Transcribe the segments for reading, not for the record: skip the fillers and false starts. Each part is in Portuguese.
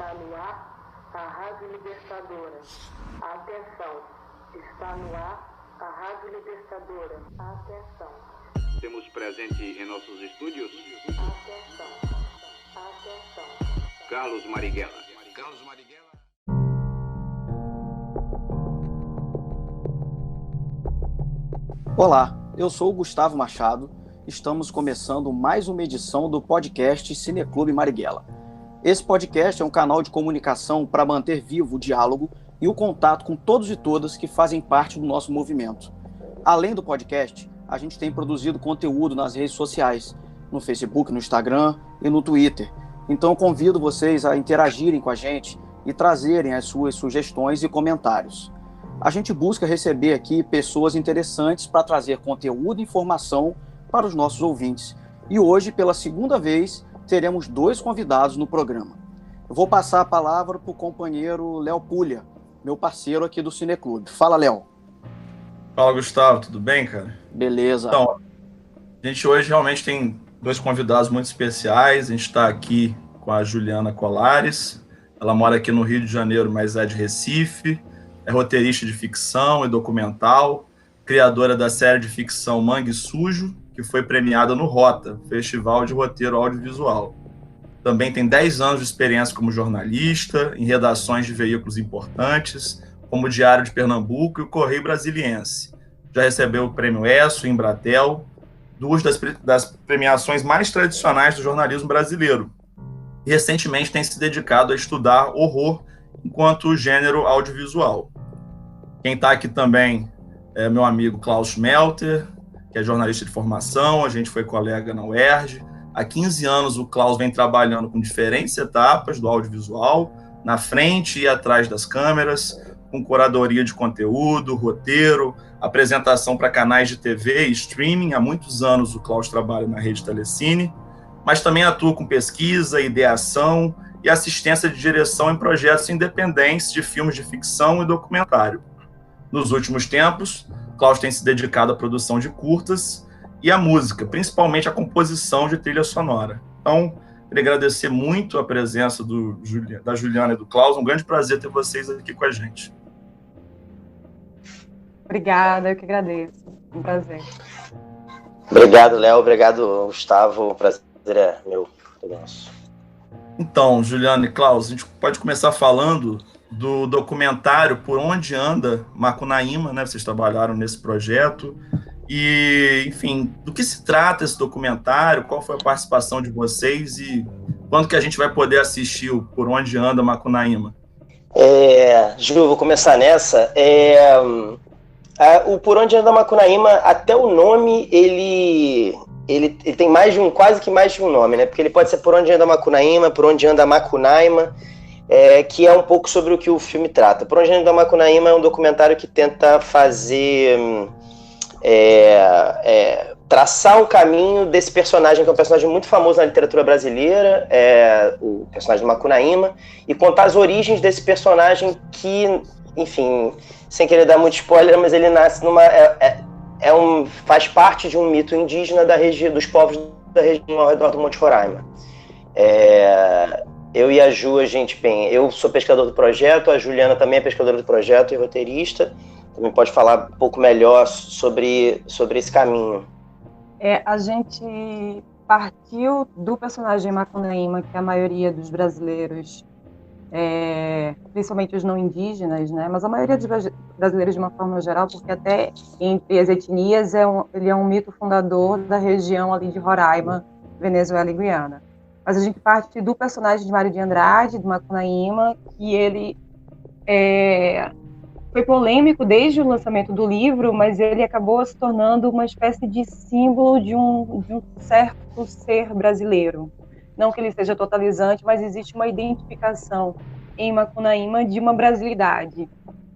Está no ar a Rádio Libertadora. Atenção, está no ar a Rádio Libertadora. Atenção. Temos presente em nossos estúdios. Atenção, atenção. Carlos Marighella. Olá, eu sou o Gustavo Machado. Estamos começando mais uma edição do podcast Cineclube Marighella. Esse podcast é um canal de comunicação para manter vivo o diálogo e o contato com todos e todas que fazem parte do nosso movimento. Além do podcast, a gente tem produzido conteúdo nas redes sociais, no Facebook, no Instagram e no Twitter. Então eu convido vocês a interagirem com a gente e trazerem as suas sugestões e comentários. A gente busca receber aqui pessoas interessantes para trazer conteúdo e informação para os nossos ouvintes. E hoje, pela segunda vez, teremos 2 convidados no programa. Eu vou passar a palavra para o companheiro Léo Pulha, meu parceiro aqui do Cineclube. Fala, Léo. Fala, Gustavo, tudo bem, cara? Beleza. Então, a gente hoje realmente tem 2 convidados muito especiais. A gente está aqui com a Juliana Colares. Ela mora aqui no Rio de Janeiro, mas é de Recife. É roteirista de ficção e documental, criadora da série de ficção Mangue Sujo, que foi premiada no Rota, Festival de Roteiro Audiovisual. Também tem 10 anos de experiência como jornalista, em redações de veículos importantes, como o Diário de Pernambuco e o Correio Brasiliense. Já recebeu o Prêmio ESSO e Embratel, 2 das premiações mais tradicionais do jornalismo brasileiro. E recentemente tem se dedicado a estudar horror enquanto gênero audiovisual. Quem está aqui também é meu amigo Klaus Schmelter, que é jornalista de formação, a gente foi colega na UERJ. Há 15 anos o Klaus vem trabalhando com diferentes etapas do audiovisual, na frente e atrás das câmeras, com curadoria de conteúdo, roteiro, apresentação para canais de TV e streaming. Há muitos anos o Klaus trabalha na rede Telecine, mas também atua com pesquisa, ideação e assistência de direção em projetos independentes de filmes de ficção e documentário. Nos últimos tempos, Klaus tem se dedicado à produção de curtas e à música, principalmente à composição de trilha sonora. Então, queria agradecer muito a presença da Juliana e do Klaus. Um grande prazer ter vocês aqui com a gente. Obrigada, eu que agradeço. Um prazer. Obrigado, Léo. Obrigado, Gustavo. O prazer é meu. Nosso. Então, Juliana e Klaus, a gente pode começar falando do documentário Por Onde Anda Macunaíma, né? Vocês trabalharam nesse projeto. E, enfim, do que se trata esse documentário? Qual foi a participação de vocês? E quando que a gente vai poder assistir o Por Onde Anda Macunaíma? Ju, vou começar nessa. O Por Onde Anda Macunaíma, até o nome, ele tem quase que mais de um nome, né? Porque ele pode ser Por Onde Anda Macunaíma, Por Onde Anda Macunaíma, que é um pouco sobre o que o filme trata. Por Onde Anda Macunaíma é um documentário que tenta fazer... traçar um caminho desse personagem, que é um personagem muito famoso na literatura brasileira, o personagem do Macunaíma, e contar as origens desse personagem que, enfim, sem querer dar muito spoiler, mas ele nasce faz parte de um mito indígena dos povos da região ao redor do Monte Roraima. Eu e a Ju, eu sou pescador do projeto, a Juliana também é pescadora do projeto e roteirista, também pode falar um pouco melhor sobre esse caminho. A gente partiu do personagem Macunaíma, que a maioria dos brasileiros, principalmente os não indígenas, né, mas a maioria dos brasileiros de uma forma geral, porque até entre as etnias ele é um mito fundador da região ali de Roraima, Venezuela e Guiana. Mas a gente parte do personagem de Mário de Andrade, do Macunaíma, que ele foi polêmico desde o lançamento do livro, mas ele acabou se tornando uma espécie de símbolo de um certo ser brasileiro. Não que ele seja totalizante, mas existe uma identificação em Macunaíma de uma brasilidade.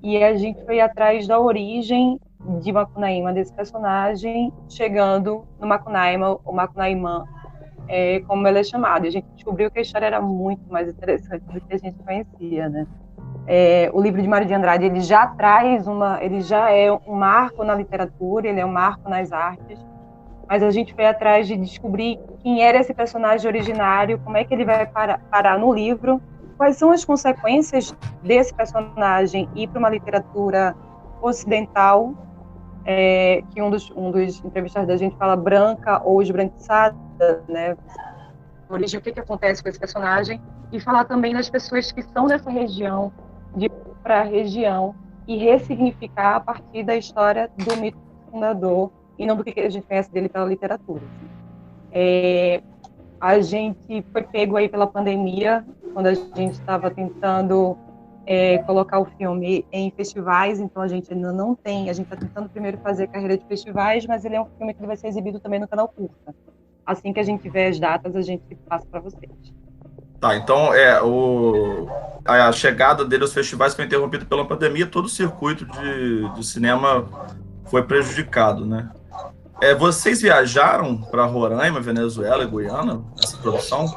E a gente foi atrás da origem de Macunaíma, desse personagem, chegando no Macunaíma, o Macunaíma, como ele é chamado. E a gente descobriu que a história era muito mais interessante do que a gente conhecia, né? O livro de Mário de Andrade, ele já é um marco na literatura, ele é um marco nas artes, mas a gente foi atrás de descobrir quem era esse personagem originário, como é que ele vai parar no livro, quais são as consequências desse personagem ir para uma literatura ocidental, que um dos entrevistados da gente fala branca ou esbranquiçada, né? Origem, o que acontece com esse personagem, e falar também das pessoas que são dessa região, de ir para a região, e ressignificar a partir da história do mito fundador, e não do que a gente conhece dele pela literatura. A gente foi pego aí pela pandemia, quando a gente estava tentando colocar o filme em festivais, então a gente ainda não tem, a gente está tentando primeiro fazer carreira de festivais, mas ele é um filme que vai ser exibido também no canal Curta. Assim que a gente tiver as datas, a gente passa para vocês. Tá, então a chegada dele aos festivais foi interrompida pela pandemia, todo o circuito de cinema foi prejudicado, né? Vocês viajaram para Roraima, Venezuela e Guiana nessa produção?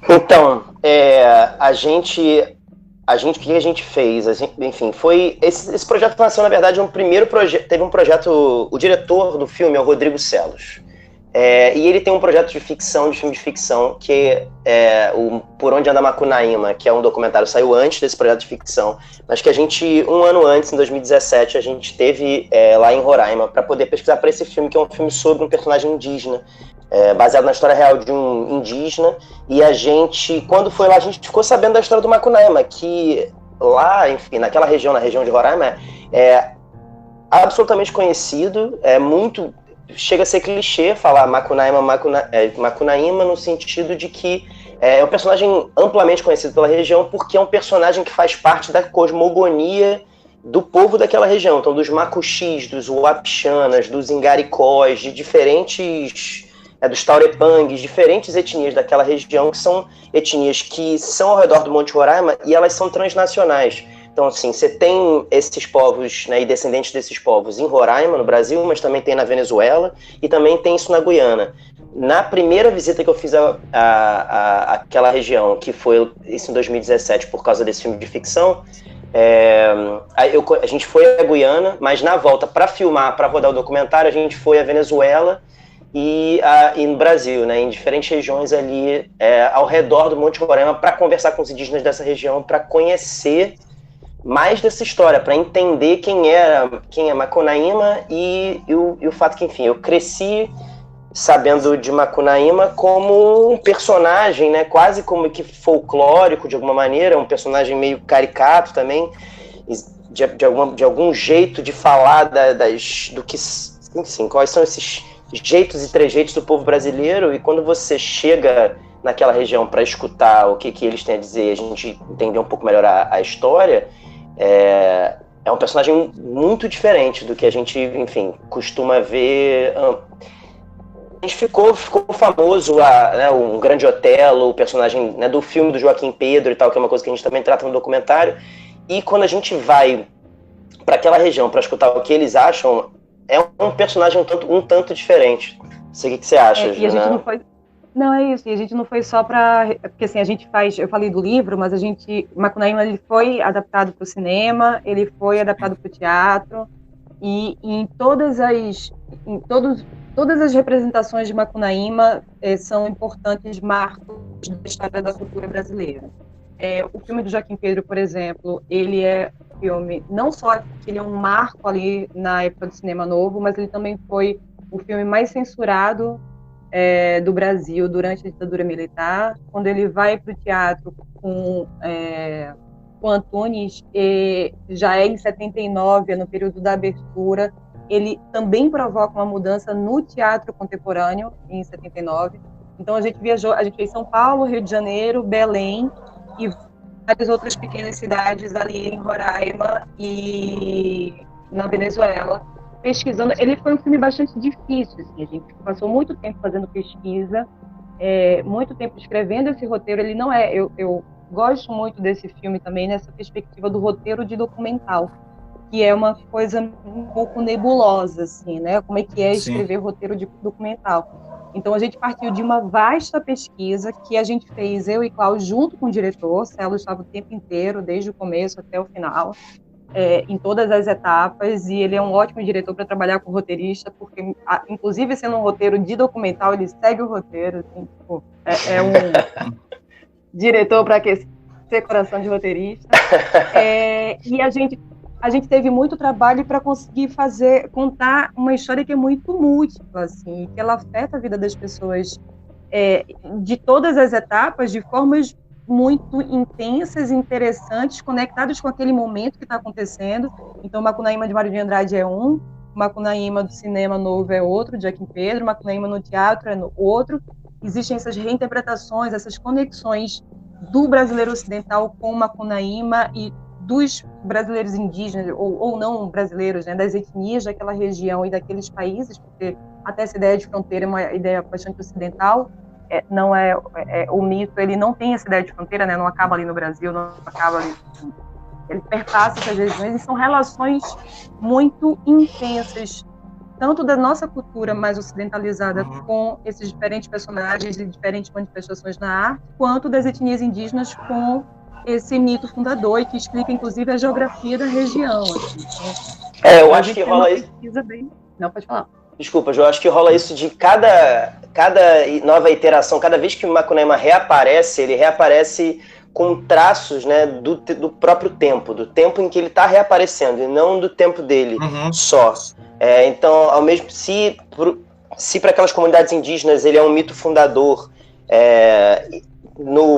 Então, o que a gente fez? Enfim, foi esse projeto nasceu, na verdade, um primeiro projeto. Teve um projeto, o diretor do filme é o Rodrigo Celos. E ele tem um projeto de filme de ficção, que é o Por Onde Anda Macunaíma, que é um documentário que saiu antes desse projeto de ficção, mas que a gente, um ano antes, em 2017, a gente teve lá em Roraima para poder pesquisar para esse filme, que é um filme sobre um personagem indígena, baseado na história real de um indígena. E a gente, quando foi lá, a gente ficou sabendo da história do Macunaíma, que lá, enfim, naquela região, na região de Roraima, é absolutamente conhecido, chega a ser clichê falar Macunaíma no sentido de que é um personagem amplamente conhecido pela região, porque é um personagem que faz parte da cosmogonia do povo daquela região, então dos Macuxis, dos Uapixanas, dos Ingaricós, de diferentes, dos Taurepangues, diferentes etnias daquela região, que são etnias que são ao redor do Monte Roraima e elas são transnacionais. Então, assim, você tem esses povos, né, e descendentes desses povos em Roraima, no Brasil, mas também tem na Venezuela e também tem isso na Guiana. Na primeira visita que eu fiz àquela região, que foi isso em 2017, por causa desse filme de ficção, a gente foi à Guiana, mas na volta, para filmar, para rodar o documentário, a gente foi à Venezuela e no Brasil, né, em diferentes regiões ali ao redor do Monte Roraima, para conversar com os indígenas dessa região, para conhecer mais dessa história, para entender quem é Macunaíma e o fato que, enfim, eu cresci sabendo de Macunaíma como um personagem, né, quase como que folclórico de alguma maneira, um personagem meio caricato também, de algum jeito de falar do que, enfim, quais são esses jeitos e trejeitos do povo brasileiro. E quando você chega naquela região para escutar o que eles têm a dizer, a gente entender um pouco melhor a história, é um personagem muito diferente do que a gente, enfim, costuma ver. A gente ficou famoso, né, um Grande Otelo, o personagem, né, do filme do Joaquim Pedro e tal, que é uma coisa que a gente também trata no documentário. E quando a gente vai para aquela região para escutar o que eles acham, é um personagem um tanto diferente. Não sei o que você acha, e a gente não foi... Não, é isso, e a gente não foi só para... Porque assim, a gente faz... Eu falei do livro, mas Macunaíma, ele foi adaptado para o cinema, ele foi adaptado para o teatro, e em todas as representações de Macunaíma são importantes marcos da história da cultura brasileira. O filme do Joaquim Pedro, por exemplo, ele é um filme, não só que ele é um marco ali na época do cinema novo, mas ele também foi o filme mais censurado do Brasil durante a ditadura militar. Quando ele vai para o teatro com Antunes, já em 79, no período da abertura, ele também provoca uma mudança no teatro contemporâneo, em 79. Então a gente fez São Paulo, Rio de Janeiro, Belém e várias outras pequenas cidades ali em Roraima e na Venezuela, pesquisando. Ele foi um filme bastante difícil, assim, a gente passou muito tempo fazendo pesquisa, muito tempo escrevendo esse roteiro. Ele não é... Eu gosto muito desse filme também nessa perspectiva do roteiro de documental, que é uma coisa um pouco nebulosa, assim, né? Como é que é escrever roteiro de documental. Então, a gente partiu de uma vasta pesquisa que a gente fez, eu e Cláudio, junto com o diretor. Celo estava o tempo inteiro, desde o começo até o final, em todas as etapas, e ele é um ótimo diretor para trabalhar com roteirista, porque, inclusive, sendo um roteiro de documental, ele segue o roteiro, assim, tipo, diretor para aquecer coração de roteirista. E a gente teve muito trabalho para conseguir contar uma história que é muito múltipla, assim, que ela afeta a vida das pessoas de todas as etapas, de formas muito intensas, interessantes, conectadas com aquele momento que está acontecendo. Então, Macunaíma de Mário de Andrade é um, Macunaíma do cinema novo é outro, de Joaquim Pedro, Macunaíma no teatro é outro. Existem essas reinterpretações, essas conexões do brasileiro ocidental com Macunaíma e dos brasileiros indígenas, ou não brasileiros, né, das etnias daquela região e daqueles países, porque até essa ideia de fronteira é uma ideia bastante ocidental. Não o mito, ele não tem essa ideia de fronteira, né, não acaba ali no Brasil, não acaba ali, ele perpassa essas regiões, e são relações muito intensas, tanto da nossa cultura mais ocidentalizada com esses diferentes personagens e diferentes manifestações na arte, quanto das etnias indígenas com esse mito fundador, e que explica, inclusive, a geografia da região. Assim. Eu acho que rola isso. Não, pode falar. Desculpa, João, acho que rola isso de cada nova iteração, cada vez que o Macunaíma reaparece, ele reaparece com traços, né, do próprio tempo, do tempo em que ele está reaparecendo, e não do tempo dele só. Então, ao mesmo se para aquelas comunidades indígenas ele é um mito fundador,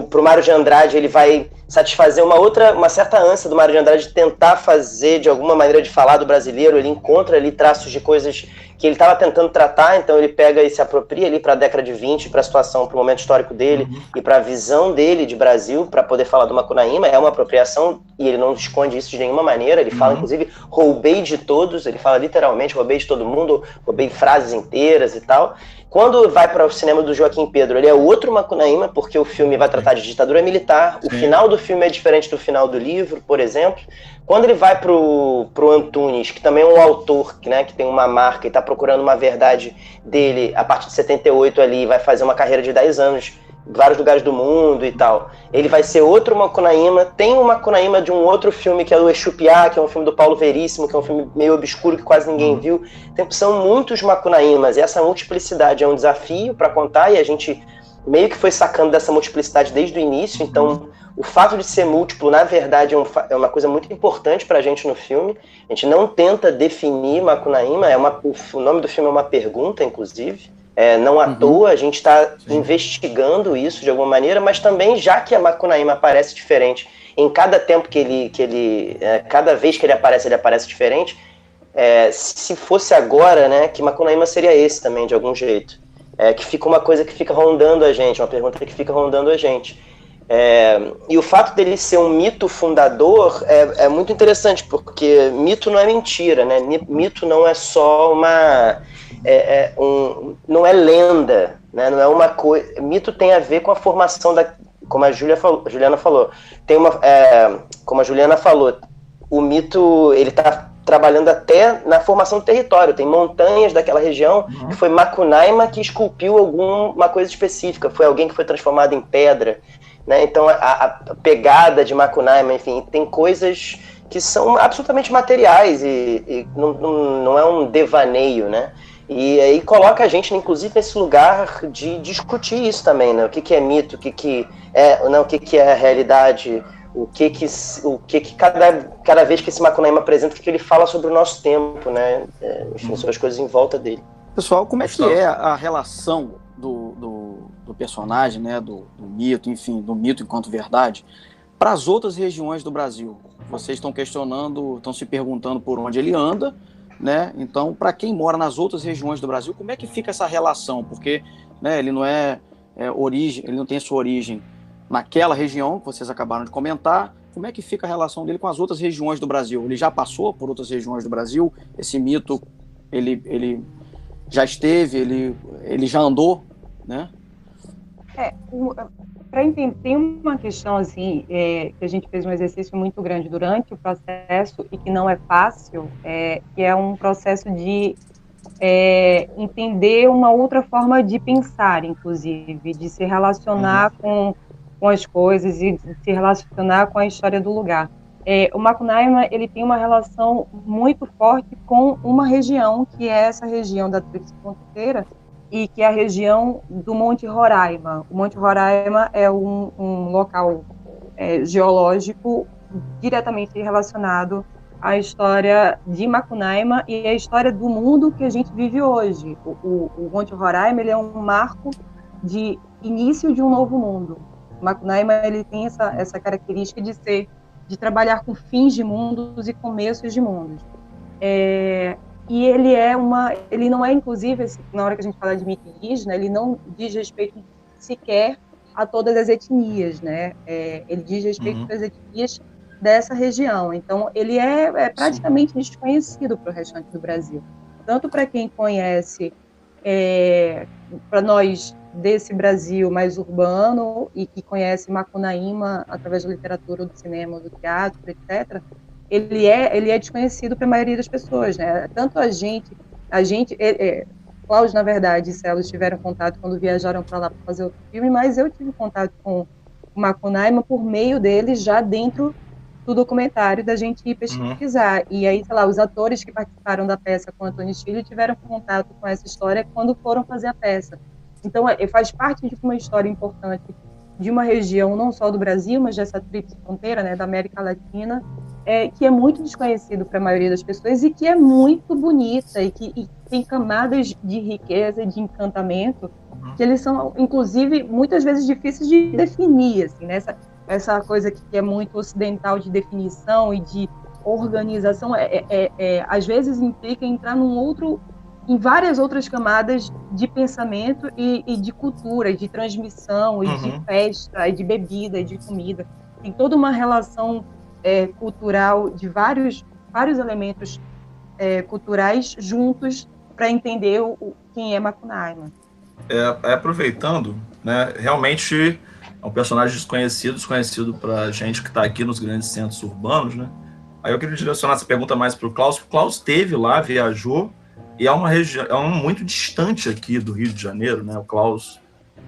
pro Mário de Andrade ele vai satisfazer uma certa ânsia do Mário de Andrade de tentar fazer, de alguma maneira, de falar do brasileiro. Ele encontra ali traços de coisas que ele estava tentando tratar, então ele pega e se apropria ali para a década de 20, para a situação, para o momento histórico dele e para a visão dele de Brasil, para poder falar do Macunaíma. É uma apropriação e ele não esconde isso de nenhuma maneira. Ele fala, inclusive, roubei de todos, ele fala literalmente, roubei de todo mundo, roubei frases inteiras e tal. Quando vai para o cinema do Joaquim Pedro, ele é outro Macunaíma, porque o filme vai tratar de ditadura militar. O final do filme é diferente do final do livro, por exemplo. Quando ele vai pro Antunes, que também é um autor, né, que tem uma marca e está procurando uma verdade dele a partir de 78 ali, vai fazer uma carreira de 10 anos em vários lugares do mundo e tal. Ele vai ser outro Macunaíma. Tem um Macunaíma de um outro filme que é o Exupiá, que é um filme do Paulo Veríssimo, que é um filme meio obscuro que quase ninguém viu. São muitos Macunaímas, e essa multiplicidade é um desafio para contar, e a gente meio que foi sacando dessa multiplicidade desde o início. Então, o fato de ser múltiplo, na verdade, é uma coisa muito importante para a gente no filme. A gente não tenta definir Macunaíma, o nome do filme é uma pergunta, inclusive. Não à toa, a gente está investigando isso de alguma maneira, mas também, já que a Macunaíma aparece diferente em cada tempo cada vez que ele aparece diferente, se fosse agora, né, que Macunaíma seria esse também, de algum jeito. Que fica uma coisa que fica rondando a gente, uma pergunta que fica rondando a gente. E o fato dele ser um mito fundador é muito interessante, porque mito não é mentira, né? Mito não é só não é lenda, né? Não é uma coisa. Mito tem a ver com a formação como a Juliana falou. Como a Juliana falou, o mito ele está trabalhando até na formação do território. Tem montanhas daquela região que foi Macunaíma que esculpiu alguma coisa específica. Foi alguém que foi transformado em pedra, né? Então a pegada de Macunaíma, enfim, tem coisas que são absolutamente materiais e não é um devaneio, né? E aí coloca a gente, inclusive, nesse lugar de discutir isso também, né? O que é mito, o que é a realidade, o que cada vez que esse Macunaíma apresenta, o que ele fala sobre o nosso tempo, né? Enfim, são as coisas em volta dele. Pessoal, como é que é a relação do personagem, né? Do mito, enfim, do mito enquanto verdade, para as outras regiões do Brasil? Vocês estão estão se perguntando por onde ele anda, né? Então, para quem mora nas outras regiões do Brasil, como é que fica essa relação? Porque, né, ele não ele não tem sua origem naquela região que vocês acabaram de comentar. Como é que fica a relação dele com as outras regiões do Brasil? Ele já passou por outras regiões do Brasil? Esse mito, ele já esteve, ele já andou, né? Para entender, tem uma questão assim, que a gente fez um exercício muito grande durante o processo e que não é fácil, que é um processo de entender uma outra forma de pensar, inclusive, de se relacionar com as coisas e de se relacionar com a história do lugar. O Macunaíma, ele tem uma relação muito forte com uma região, que é essa região da Tríplice Fronteira, e que é a região do Monte Roraima. O Monte Roraima é um local geológico diretamente relacionado à história de Macunaíma e à história do mundo que a gente vive hoje. O Monte Roraima, ele é um marco de início de um novo mundo. Macunaíma, ele tem essa característica de trabalhar com fins de mundos e começos de mundos. E ele não é, inclusive, na hora que a gente fala de mito indígena, ele não diz respeito sequer a todas as etnias, né? Ele diz respeito às etnias dessa região. Então, ele é praticamente desconhecido para o restante do Brasil. Tanto para quem conhece, para nós desse Brasil mais urbano e que conhece Macunaíma através da literatura, do cinema, do teatro, etc., ele é desconhecido para a maioria das pessoas, né? Tanto a gente, Cláudio, na verdade, e Celo tiveram contato quando viajaram para lá para fazer outro filme, mas eu tive contato com o Macunaíma por meio deles já dentro do documentário da gente ir pesquisar. E aí, sei lá, os atores que participaram da peça com Antônio Stilho tiveram contato com essa história quando foram fazer a peça. Então, faz parte de uma história importante de uma região, não só do Brasil, mas dessa tríplice fronteira, né, da América Latina, que é muito desconhecido para a maioria das pessoas e que é muito bonita e que tem camadas de riqueza e de encantamento que eles são, inclusive, muitas vezes difíceis de definir, assim, né? Essa coisa que é muito ocidental de definição e de organização, às vezes implica entrar em várias outras camadas de pensamento e de cultura, de transmissão, e de festa, e de bebida, e de comida. Tem toda uma relação cultural de vários elementos culturais juntos para entender quem é Macunaíma. Aproveitando, né, realmente é um personagem desconhecido para a gente que está aqui nos grandes centros urbanos, né? Aí eu queria direcionar essa pergunta mais para o Klaus. O Klaus esteve lá, viajou, e é uma região muito distante aqui do Rio de Janeiro, né? O Klaus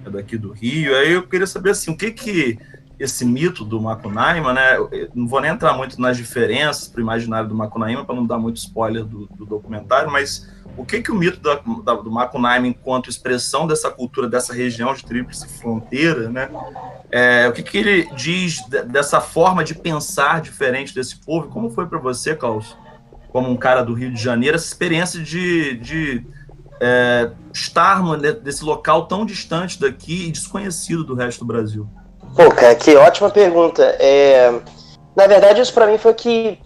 é daqui do Rio. Aí eu queria saber assim, o que esse mito do Macunaíma, né? Eu não vou nem entrar muito nas diferenças para o imaginário do Macunaíma, para não dar muito spoiler do documentário, mas o que o mito do Macunaíma, enquanto expressão dessa cultura, dessa região de tríplice fronteira, né? O que ele diz dessa forma de pensar diferente desse povo? Como foi para você, Klaus, como um cara do Rio de Janeiro, essa experiência de estar nesse local tão distante daqui e desconhecido do resto do Brasil? Pô, cara, que ótima pergunta. Na verdade, isso para mim foi que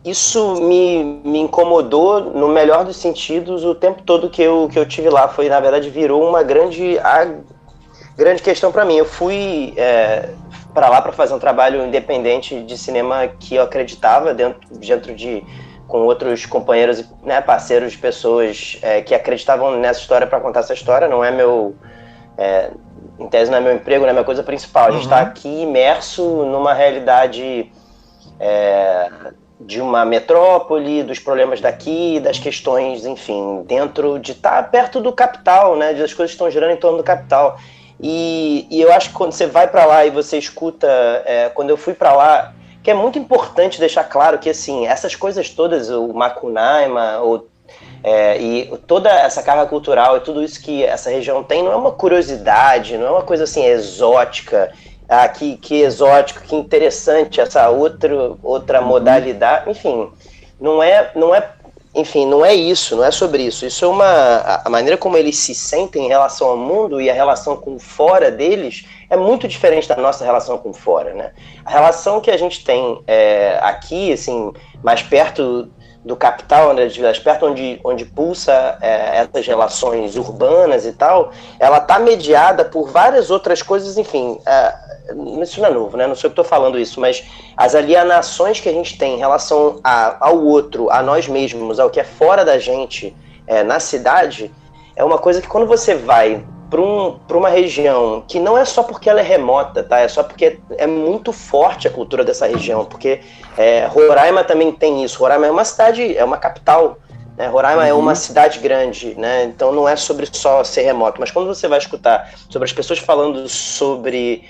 isso me incomodou no melhor dos sentidos o tempo todo que eu tive lá. Foi, na verdade, virou uma grande questão para mim. Eu fui para lá para fazer um trabalho independente de cinema que eu acreditava dentro de com outros companheiros, né, parceiros de pessoas que acreditavam nessa história para contar essa história. Não é em tese não é meu emprego, não é minha coisa principal. A gente está aqui imerso numa realidade de uma metrópole, dos problemas daqui, das questões, enfim, dentro de estar perto do capital, né, das coisas que estão girando em torno do capital. E eu acho que quando você vai para lá e você escuta, quando eu fui para lá, que é muito importante deixar claro que, assim, essas coisas todas, o Macunaíma, e toda essa carga cultural e tudo isso que essa região tem, não é uma curiosidade, não é uma coisa assim exótica, que exótico, que interessante essa outra modalidade, enfim, não é isso, não é sobre isso. Isso é a maneira como eles se sentem em relação ao mundo e a relação com fora deles é muito diferente da nossa relação com fora, né? A relação que a gente tem aqui, assim, mais perto do capital, né, mais perto onde pulsa essas relações urbanas e tal, ela está mediada por várias outras coisas, enfim, isso não é novo, né? Não sei o que estou falando isso, mas as alienações que a gente tem em relação ao outro, a nós mesmos, ao que é fora da gente na cidade, é uma coisa que quando você vai para uma região que não é só porque ela é remota, tá? É só porque é muito forte a cultura dessa região, porque Roraima também tem isso. Roraima é uma cidade, é uma capital, né? Roraima é uma cidade grande, né? Então não é sobre só ser remoto, mas quando você vai escutar sobre as pessoas falando sobre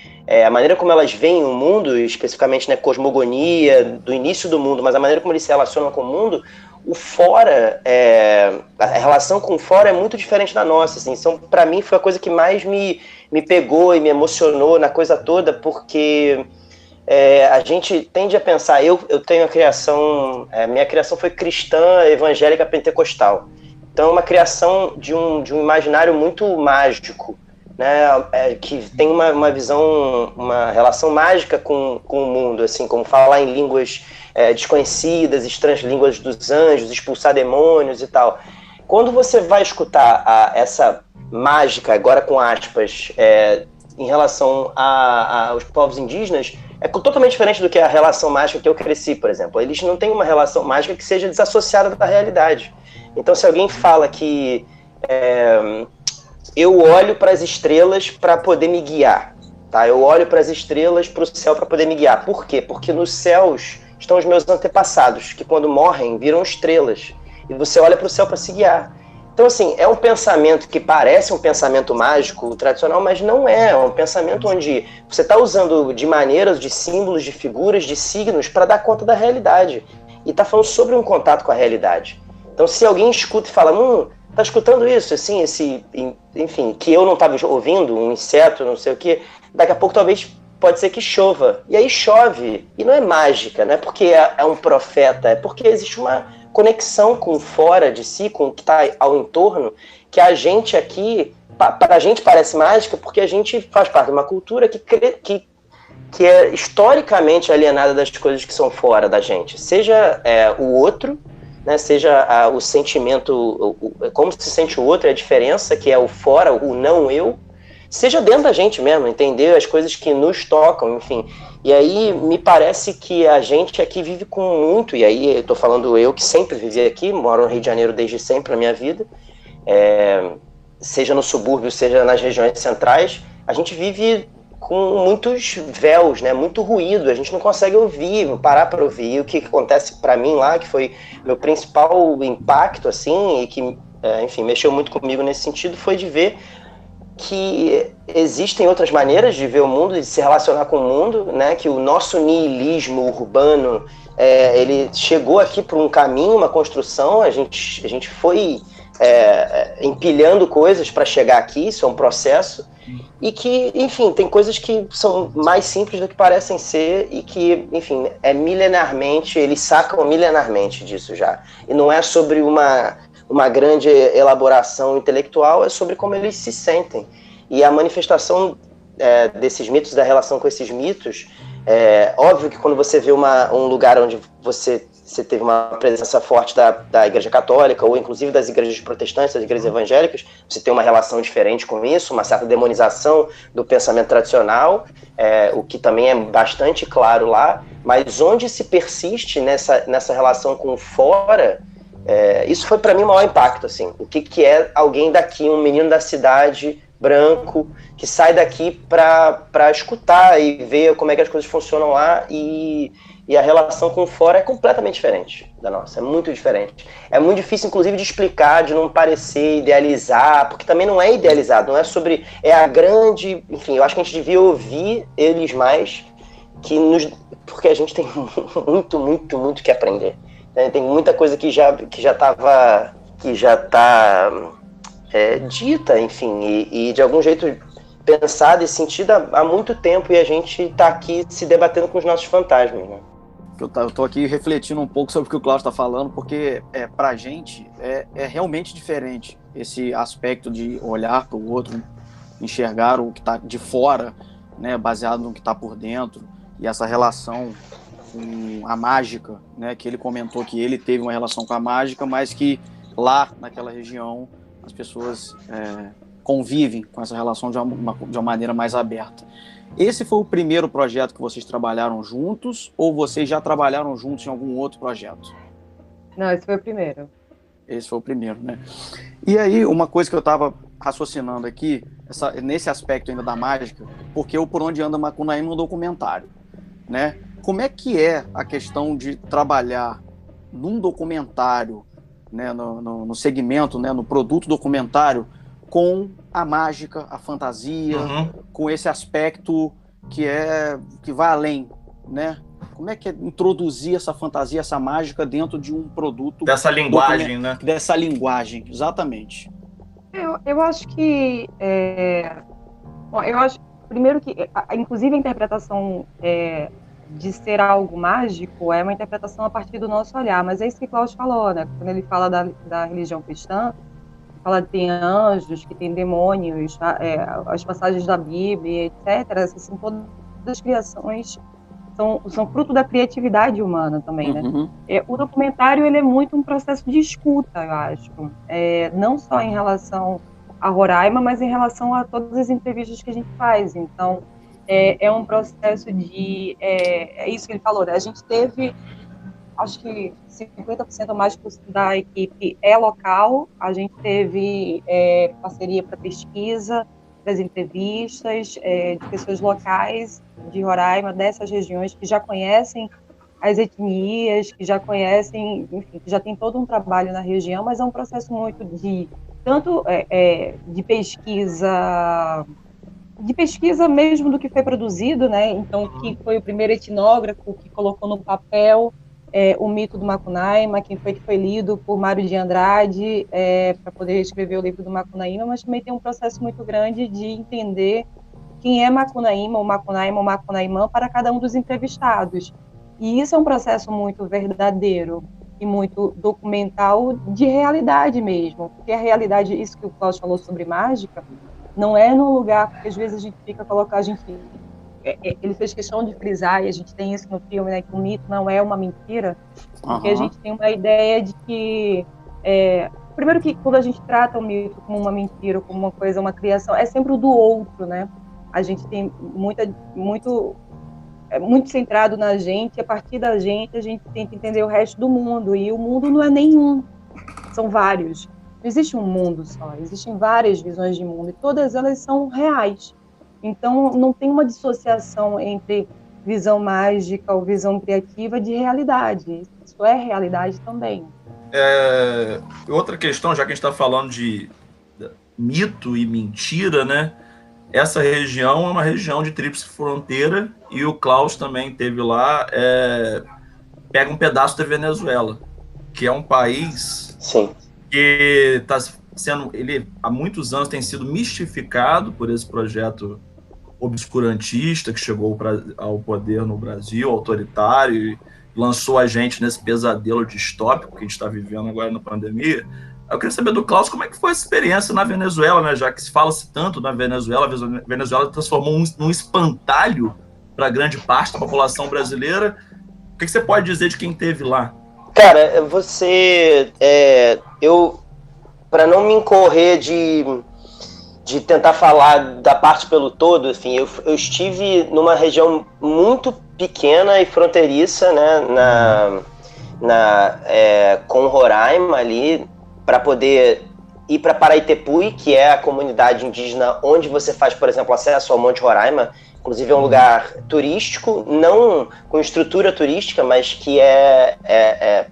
a maneira como elas veem o mundo, especificamente, né, cosmogonia do início do mundo, mas a maneira como eles se relacionam com o mundo o fora, a relação com o fora é muito diferente da nossa, assim. Então, para mim, foi a coisa que mais me pegou e me emocionou na coisa toda, porque a gente tende a pensar, eu tenho a criação, minha criação foi cristã, evangélica, pentecostal. Então, é uma criação de um imaginário muito mágico, né, que tem uma visão, uma relação mágica com o mundo, assim, como falar em línguas desconhecidas, estranhas, línguas dos anjos, expulsar demônios e tal. Quando você vai escutar essa mágica, agora com aspas, em relação aos povos indígenas, é totalmente diferente do que a relação mágica que eu cresci, por exemplo. Eles não têm uma relação mágica que seja desassociada da realidade. Então, se alguém fala que eu olho para as estrelas para poder me guiar, tá? Eu olho para as estrelas, para o céu, para poder me guiar. Por quê? Porque nos céus estão os meus antepassados, que quando morrem viram estrelas. E você olha para o céu para se guiar. Então, assim, é um pensamento que parece um pensamento mágico, tradicional, mas não é. É um pensamento onde você está usando de maneiras, de símbolos, de figuras, de signos para dar conta da realidade. E está falando sobre um contato com a realidade. Então, se alguém escuta e fala, tá escutando isso, assim, enfim, que eu não estava ouvindo, um inseto, não sei o quê, daqui a pouco talvez pode ser que chova. E aí chove. E não é mágica, não é porque é um profeta, é porque existe uma conexão com fora de si, com o que está ao entorno, que a gente aqui, para a gente parece mágica, porque a gente faz parte de uma cultura que é historicamente alienada das coisas que são fora da gente. Seja o outro, né, seja o sentimento, como se sente o outro, a diferença, que é o fora, o não eu, seja dentro da gente mesmo, entender as coisas que nos tocam, enfim. E aí me parece que a gente aqui vive com muito, e aí eu estou falando eu que sempre vivi aqui, moro no Rio de Janeiro desde sempre na minha vida, seja no subúrbio, seja nas regiões centrais, a gente vive com muitos véus, né, muito ruído, a gente não consegue ouvir, parar para ouvir. E o que acontece para mim lá, que foi meu principal impacto, assim, e que, enfim, mexeu muito comigo nesse sentido, foi de ver que existem outras maneiras de ver o mundo, de se relacionar com o mundo, né, que o nosso niilismo urbano, ele chegou aqui por um caminho, uma construção, a gente foi empilhando coisas para chegar aqui, isso é um processo, e que, enfim, tem coisas que são mais simples do que parecem ser e que, enfim, milenarmente, eles sacam milenarmente disso já. E não é sobre uma grande elaboração intelectual, é sobre como eles se sentem. E a manifestação desses mitos, da relação com esses mitos, óbvio que quando você vê um lugar onde você teve uma presença forte da Igreja Católica, ou inclusive das igrejas protestantes, das igrejas evangélicas, você tem uma relação diferente com isso, uma certa demonização do pensamento tradicional, o que também é bastante claro lá, mas onde se persiste nessa relação com o fora, isso foi para mim o maior impacto, assim. O que é alguém daqui, um menino da cidade, branco, que sai daqui para escutar e ver como é que as coisas funcionam lá, e a relação com fora é completamente diferente da nossa, é muito diferente. É muito difícil, inclusive, de explicar, de não parecer idealizar, porque também não é idealizado, não é sobre... a grande... Enfim, eu acho que a gente devia ouvir eles mais, porque a gente tem muito, muito, muito que aprender. Tem muita coisa que já está dita, enfim, e de algum jeito pensada e sentida há muito tempo, e a gente está aqui se debatendo com os nossos fantasmas, né? Eu tô aqui refletindo um pouco sobre o que o Cláudio está falando, porque pra gente é realmente diferente esse aspecto de olhar para o outro, enxergar o que está de fora, né, baseado no que está por dentro, e essa relação com a mágica, né, que ele comentou que ele teve uma relação com a mágica, mas que lá naquela região as pessoas convivem com essa relação de uma maneira mais aberta. Esse foi o primeiro projeto que vocês trabalharam juntos, ou vocês já trabalharam juntos em algum outro projeto? Não, esse foi o primeiro. Esse foi o primeiro, né? E aí, uma coisa que eu estava raciocinando aqui, nesse aspecto ainda da mágica, porque o Por Onde Anda Macunaíma é um documentário, né? Como é que é a questão de trabalhar num documentário, né, no segmento, né, no produto documentário, com a mágica, a fantasia, com esse aspecto que vai além né? Como é que é introduzir essa fantasia, essa mágica dentro de um produto... Dessa linguagem, né? Dessa linguagem, exatamente. Eu acho que... Bom, eu acho, primeiro que, inclusive, a interpretação de ser algo mágico é uma interpretação a partir do nosso olhar, mas é isso que Klaus falou, né? Quando ele fala da religião cristã, fala que tem anjos, que tem demônios, as passagens da Bíblia, etc. Essas são todas as criações, são fruto da criatividade humana também, né? Uhum. O documentário, ele é muito um processo de escuta, eu acho. Não só em relação a Roraima, mas em relação a todas as entrevistas que a gente faz. Então, é um processo de... É isso que ele falou, né? A gente teve, acho que 50% mais da equipe é local, a gente teve parceria para pesquisa, das entrevistas, de pessoas locais de Roraima, dessas regiões, que já conhecem as etnias, que já conhecem, enfim, que já tem todo um trabalho na região, mas é um processo muito de pesquisa mesmo do que foi produzido, né? Então, que foi o primeiro etnógrafo que colocou no papel o mito do Macunaíma, quem foi que foi lido por Mário de Andrade para poder escrever o livro do Macunaíma, mas também tem um processo muito grande de entender quem é Macunaíma, ou Macunaíma, ou Macunaímã para cada um dos entrevistados. E isso é um processo muito verdadeiro e muito documental de realidade mesmo, porque a realidade, isso que o Klaus falou sobre mágica, não é num lugar, porque às vezes a gente fica ele fez questão de frisar, e a gente tem isso no filme, né, que o mito não é uma mentira, porque a gente tem uma ideia de que, primeiro que quando a gente trata o mito como uma mentira, como uma coisa, uma criação, é sempre o do outro, né? A gente tem muito centrado na gente, e a partir da gente a gente tenta entender o resto do mundo, e o mundo não é nenhum, são vários. Não existe um mundo só, existem várias visões de mundo, e todas elas são reais. Então, não tem uma dissociação entre visão mágica ou visão criativa de realidade. Isso é realidade também. Outra questão, já que a gente está falando de mito e mentira, né? Essa região é uma região de tríplice fronteira, e o Klaus também teve lá, pega um pedaço da Venezuela, que é um país que está sendo, ele há muitos anos tem sido mistificado por esse projeto obscurantista que chegou ao poder no Brasil, autoritário, e lançou a gente nesse pesadelo distópico que a gente está vivendo agora na pandemia. Eu queria saber do Klaus como é que foi essa experiência na Venezuela, né? Já que se fala-se tanto na Venezuela, a Venezuela transformou num espantalho para grande parte da população brasileira. O que você pode dizer de quem esteve lá? Cara, para não me incorrer de tentar falar da parte pelo todo, assim, eu estive numa região muito pequena e fronteiriça, né, com Roraima ali, para poder ir para Paraitepuy, que é a comunidade indígena onde você faz, por exemplo, acesso ao Monte Roraima. Inclusive é um lugar turístico, não com estrutura turística, mas que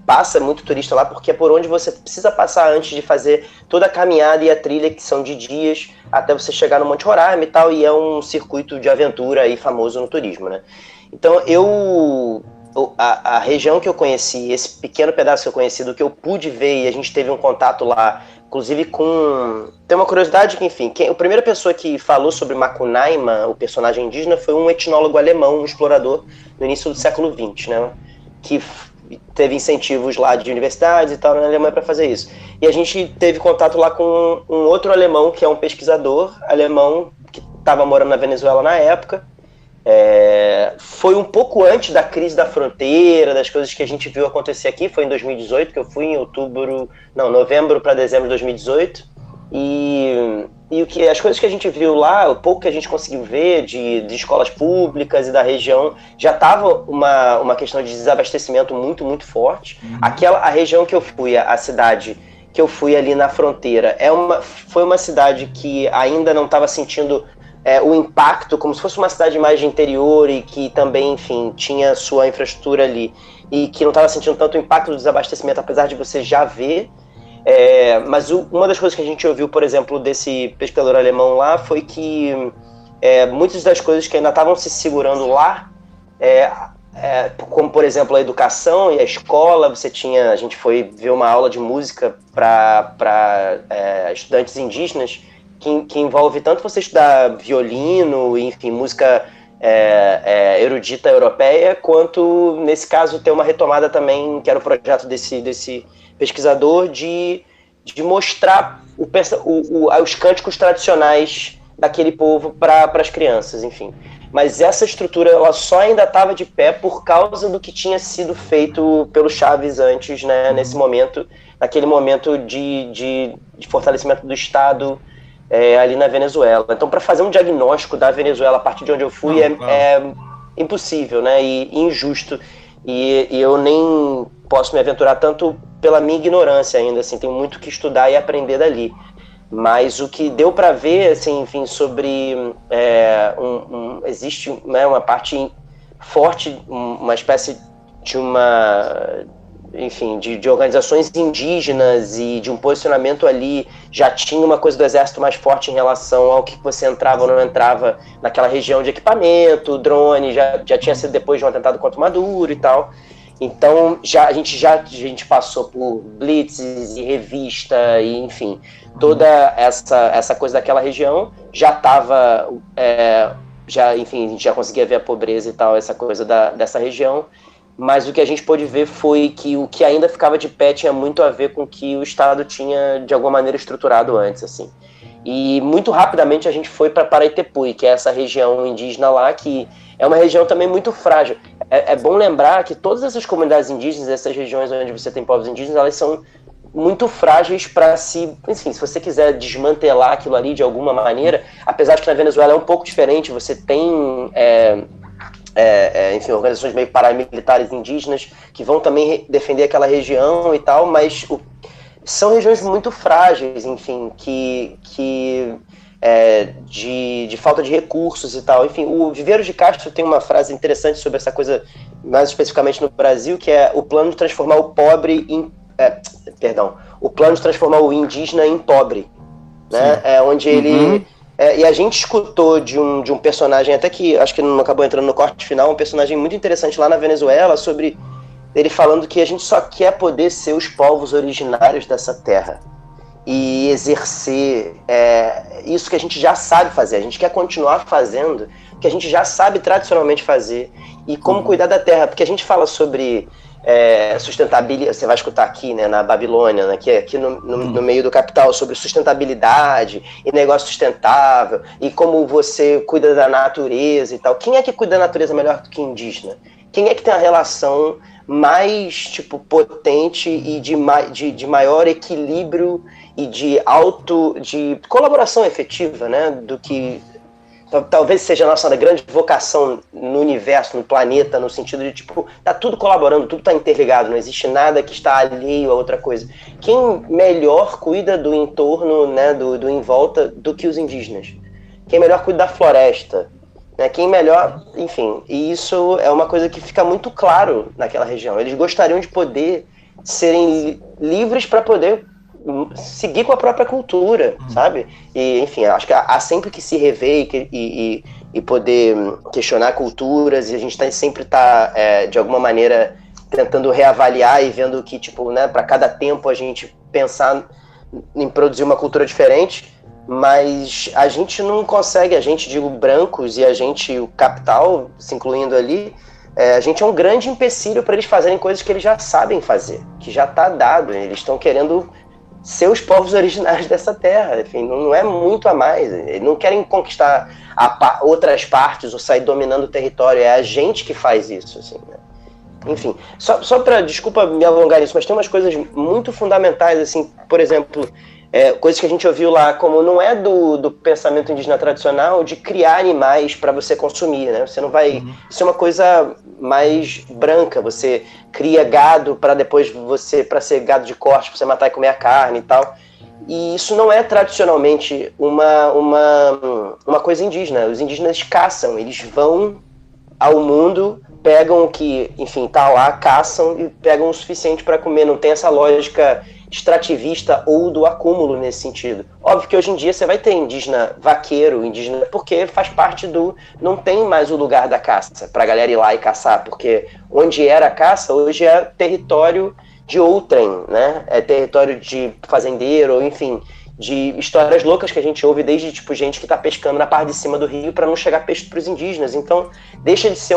passa muito turista lá, porque é por onde você precisa passar antes de fazer toda a caminhada e a trilha, que são de dias, até você chegar no Monte Roraima e tal, e é um circuito de aventura aí famoso no turismo, né? Então a região que eu conheci, esse pequeno pedaço que eu conheci, do que eu pude ver, e a gente teve um contato lá, inclusive tem uma curiosidade que, enfim, a primeira pessoa que falou sobre Macunaíma, o personagem indígena, foi um etnólogo alemão, um explorador, no início do século XX, né? Que teve incentivos lá de universidades e tal na Alemanha para fazer isso. E a gente teve contato lá com um outro alemão, que é um pesquisador alemão, que estava morando na Venezuela na época. Foi um pouco antes da crise da fronteira, das coisas que a gente viu acontecer aqui. Foi em 2018, que eu fui em novembro para dezembro de 2018, e as coisas que a gente viu lá, o pouco que a gente conseguiu ver de escolas públicas e da região, já estava uma questão de desabastecimento muito, muito forte. A região que eu fui, a cidade que eu fui ali na fronteira, foi uma cidade que ainda não estava sentindo o impacto, como se fosse uma cidade mais de interior, e que também, enfim, tinha sua infraestrutura ali, e que não estava sentindo tanto o impacto do desabastecimento, apesar de você já ver. Mas uma das coisas que a gente ouviu, por exemplo, desse pesquisador alemão lá, foi que muitas das coisas que ainda estavam se segurando lá, como por exemplo a educação e a escola, a gente foi ver uma aula de música para estudantes indígenas que envolve tanto você estudar violino, enfim, música erudita europeia, quanto nesse caso ter uma retomada também, que era o projeto desse pesquisador, de mostrar os cânticos tradicionais daquele povo para as crianças, enfim. Mas essa estrutura ela só ainda estava de pé por causa do que tinha sido feito pelo Chávez antes, né, naquele momento de fortalecimento do Estado ali na Venezuela. Então, para fazer um diagnóstico da Venezuela a partir de onde eu fui é impossível, né, e injusto. E eu nem posso me aventurar tanto pela minha ignorância ainda, assim, tem muito que estudar e aprender dali. Mas o que deu para ver, assim, enfim, sobre existe, né, uma parte forte, uma espécie de de organizações indígenas e de um posicionamento ali. Já tinha uma coisa do exército mais forte em relação ao que você entrava ou não entrava naquela região de equipamento, drone, já tinha sido depois de um atentado contra o Maduro e tal. Então a gente passou por blitzes e revista e, enfim, toda essa coisa daquela região já estava, enfim, a gente já conseguia ver a pobreza e tal, essa coisa dessa região, mas o que a gente pôde ver foi que o que ainda ficava de pé tinha muito a ver com o que o Estado tinha, de alguma maneira, estruturado antes, assim. E muito rapidamente a gente foi para Paraitepuy, que é essa região indígena lá, que é uma região também muito frágil. É bom lembrar que todas essas comunidades indígenas, essas regiões onde você tem povos indígenas, elas são muito frágeis para enfim, se você quiser desmantelar aquilo ali de alguma maneira, apesar de que na Venezuela é um pouco diferente, você tem enfim, organizações meio paramilitares indígenas que vão também defender aquela região e tal, mas são regiões muito frágeis, enfim, de falta de recursos e tal. Enfim, o Viveiros de Castro tem uma frase interessante sobre essa coisa, mais especificamente no Brasil, que é o plano de transformar o pobre o plano de transformar o indígena em pobre, né? Onde ele... e a gente escutou de um personagem, até que acho que não acabou entrando no corte final, um personagem muito interessante lá na Venezuela, sobre ele falando que a gente só quer poder ser os povos originários dessa terra e exercer isso que a gente já sabe fazer. A gente quer continuar fazendo o que a gente já sabe tradicionalmente fazer e como cuidar da terra, porque a gente fala sobre sustentabilidade, você vai escutar aqui, né, na Babilônia, né, que é aqui no meio do capital, sobre sustentabilidade e negócio sustentável e como você cuida da natureza e tal. Quem é que cuida da natureza melhor do que indígena? Quem é que tem a relação mais potente e de maior equilíbrio e de colaboração efetiva, né, do que talvez seja a nossa grande vocação no universo, no planeta, no sentido de, tá tudo colaborando, tudo tá interligado, não existe nada que está alheio a outra coisa. Quem melhor cuida do entorno, né, do em volta, do que os indígenas? Quem melhor cuida da floresta? Né? Quem melhor... Enfim, e isso é uma coisa que fica muito claro naquela região. Eles gostariam de poder serem livres para poder seguir com a própria cultura, sabe? E, enfim, acho que há sempre que se rever e poder questionar culturas, e a gente sempre tá de alguma maneira tentando reavaliar e vendo que, né, para cada tempo a gente pensar em produzir uma cultura diferente, mas a gente não consegue, a gente, digo, brancos e a gente, o capital, se incluindo ali, a gente é um grande empecilho para eles fazerem coisas que eles já sabem fazer, que já está dado, eles estão querendo ser os povos originários dessa terra, enfim, não é muito a mais, eles não querem conquistar outras partes ou sair dominando o território, é a gente que faz isso, assim, né? Enfim, só para, desculpa me alongar nisso, mas tem umas coisas muito fundamentais, assim, por exemplo, coisas que a gente ouviu lá, como não é do pensamento indígena tradicional de criar animais para você consumir, né? Você não vai... Isso é uma coisa mais branca, você cria gado para depois para ser gado de corte, para você matar e comer a carne e tal. E isso não é tradicionalmente uma coisa indígena. Os indígenas caçam, eles vão ao mundo, pegam o que, enfim, tá lá, caçam e pegam o suficiente para comer. Não tem essa lógica extrativista ou do acúmulo nesse sentido. Óbvio que hoje em dia você vai ter indígena vaqueiro, indígena, porque faz parte do... Não tem mais o lugar da caça, pra galera ir lá e caçar, porque onde era a caça, hoje é território de outrem, né? É território de fazendeiro, ou enfim, de histórias loucas que a gente ouve desde, tipo, gente que tá pescando na parte de cima do rio para não chegar peixe pros indígenas. Então, deixa de ser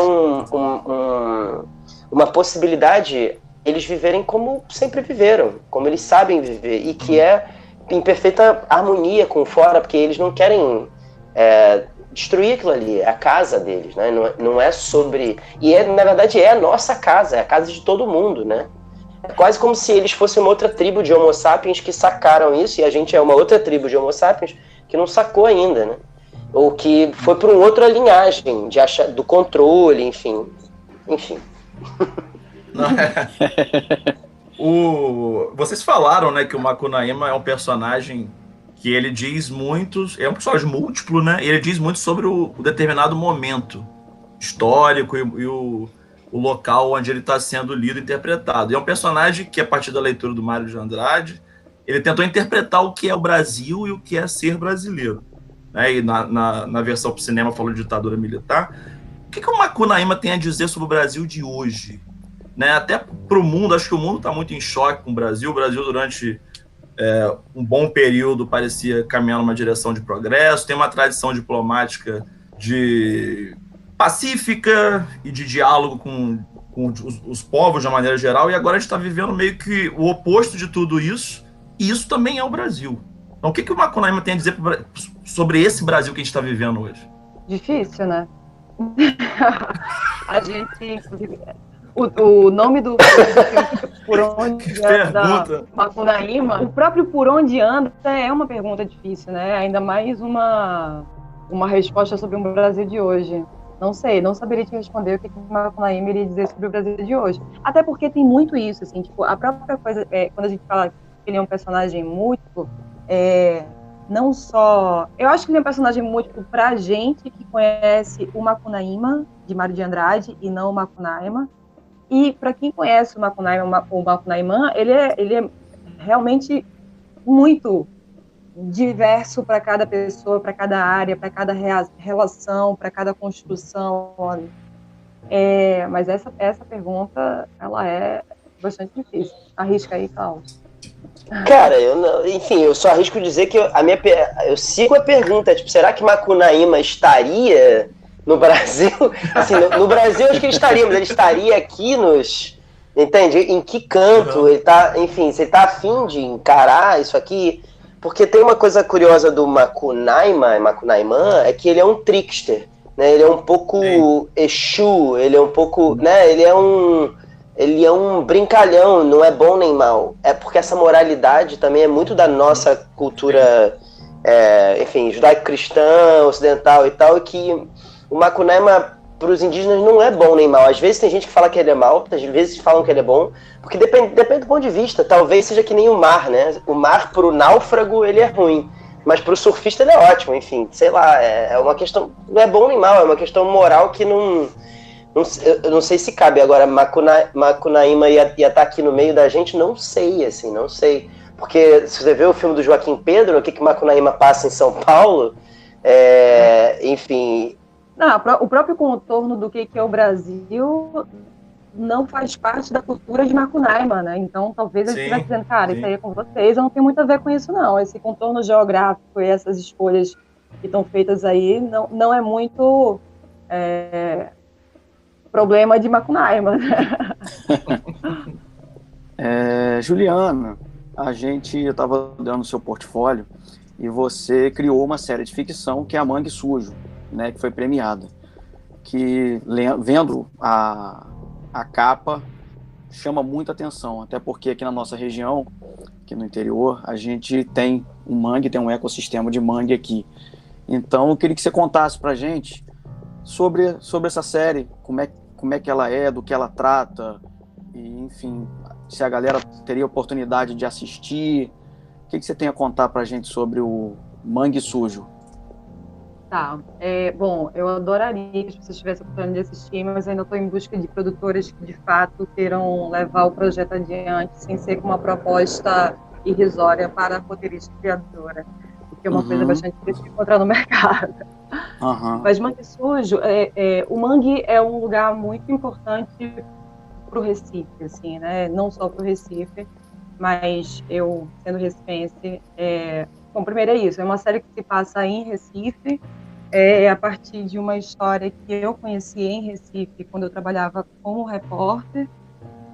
uma possibilidade eles viverem como sempre viveram, como eles sabem viver, e que é em perfeita harmonia com o fora, porque eles não querem destruir aquilo ali, é a casa deles, né? Não é sobre... E, na verdade, é a nossa casa, é a casa de todo mundo, né? É quase como se eles fossem uma outra tribo de Homo sapiens que sacaram isso, e a gente é uma outra tribo de Homo sapiens que não sacou ainda, né? Ou que foi para uma outra linhagem do controle, enfim. Vocês falaram, né, que o Macunaíma é um personagem que ele diz muito, é um personagem múltiplo, né? E ele diz muito sobre o determinado momento histórico e o local onde ele está sendo lido e interpretado. E é um personagem que, a partir da leitura do Mário de Andrade, ele tentou interpretar o que é o Brasil e o que é ser brasileiro. Né? E na versão para o cinema falou de ditadura militar. O que o Macunaíma tem a dizer sobre o Brasil de hoje? Né? Até para o mundo, acho que o mundo está muito em choque com o Brasil. O Brasil, durante um bom período, parecia caminhar numa direção de progresso, tem uma tradição diplomática pacífica e de diálogo com os povos de uma maneira geral, e agora a gente está vivendo meio que o oposto de tudo isso, e isso também é o Brasil. Então, o que o Macunaíma tem a dizer sobre esse Brasil que a gente está vivendo hoje? Difícil, né? A gente, inclusive... O nome do filme, Por Onde Anda Macunaíma, o próprio Por Onde Anda é uma pergunta difícil, né? Ainda mais uma resposta sobre o Brasil de hoje. Não sei, não saberia te responder o que o Macunaíma iria dizer sobre o Brasil de hoje. Até porque tem muito isso, assim, tipo, a própria coisa, quando a gente fala que ele é um personagem múltiplo, não só... Eu acho que ele é um personagem múltiplo pra gente que conhece o Macunaíma, de Mário de Andrade, e não o Macunaíma. E para quem conhece o Macunaíma, ele é realmente muito diverso para cada pessoa, para cada área, para cada relação, para cada construção. Mas essa pergunta, ela é bastante difícil. Arrisca aí, Carlos. Cara, eu só arrisco dizer que eu sigo a pergunta, tipo, será que Macunaíma estaria no Brasil? Assim, no Brasil acho que ele estaria, mas ele estaria aqui entende? Em que canto ele tá, enfim, você tá afim de encarar isso aqui? Porque tem uma coisa curiosa do Macunaíma, é que ele é um trickster, né? Ele é um pouco Exu, ele é um pouco, né? Ele é um brincalhão, não é bom nem mal. É porque essa moralidade também é muito da nossa cultura, enfim, judaico-cristã, ocidental e tal, e que o Macunaíma, para os indígenas, não é bom nem mal. Às vezes tem gente que fala que ele é mal, às vezes falam que ele é bom, porque depende do ponto de vista. Talvez seja que nem o mar, né? O mar, para o náufrago, ele é ruim, mas para o surfista ele é ótimo. Enfim, sei lá, é uma questão... Não é bom nem mal, é uma questão moral que eu não sei se cabe. Agora, Macunaíma ia estar aqui no meio da gente, não sei, assim, não sei. Porque se você vê o filme do Joaquim Pedro, o que Macunaíma passa em São Paulo, enfim... Não, o próprio contorno do que é o Brasil não faz parte da cultura de Macunaíma, né? Então, talvez ele estivesse dizendo, cara, isso aí é com vocês, eu não tenho muito a ver com isso, não. Esse contorno geográfico e essas escolhas que estão feitas aí não é muito problema de Macunaíma. Juliana, eu estava dando o seu portfólio e você criou uma série de ficção que é a Mangue Sujo, né, que foi premiada, que vendo a capa chama muita atenção, até porque aqui na nossa região, aqui no interior, a gente tem um mangue, tem um ecossistema de mangue aqui. Então eu queria que você contasse pra gente sobre essa série, como é que ela é, do que ela trata, e enfim, se a galera teria oportunidade de assistir. O que você tem a contar pra gente sobre o Mangue Sujo? Tá, bom, eu adoraria que as pessoas tivessem a oportunidade de assistir, mas ainda estou em busca de produtoras que de fato queiram levar o projeto adiante sem ser com uma proposta irrisória para a roteirista criadora, porque é uma coisa bastante difícil de encontrar no mercado. Mas Mangue Sujo, o Mangue é um lugar muito importante para o Recife, assim, né? Não só para o Recife, mas eu, sendo recifense, bom, primeiro é isso, é uma série que se passa em Recife, a partir de uma história que eu conheci em Recife quando eu trabalhava como repórter,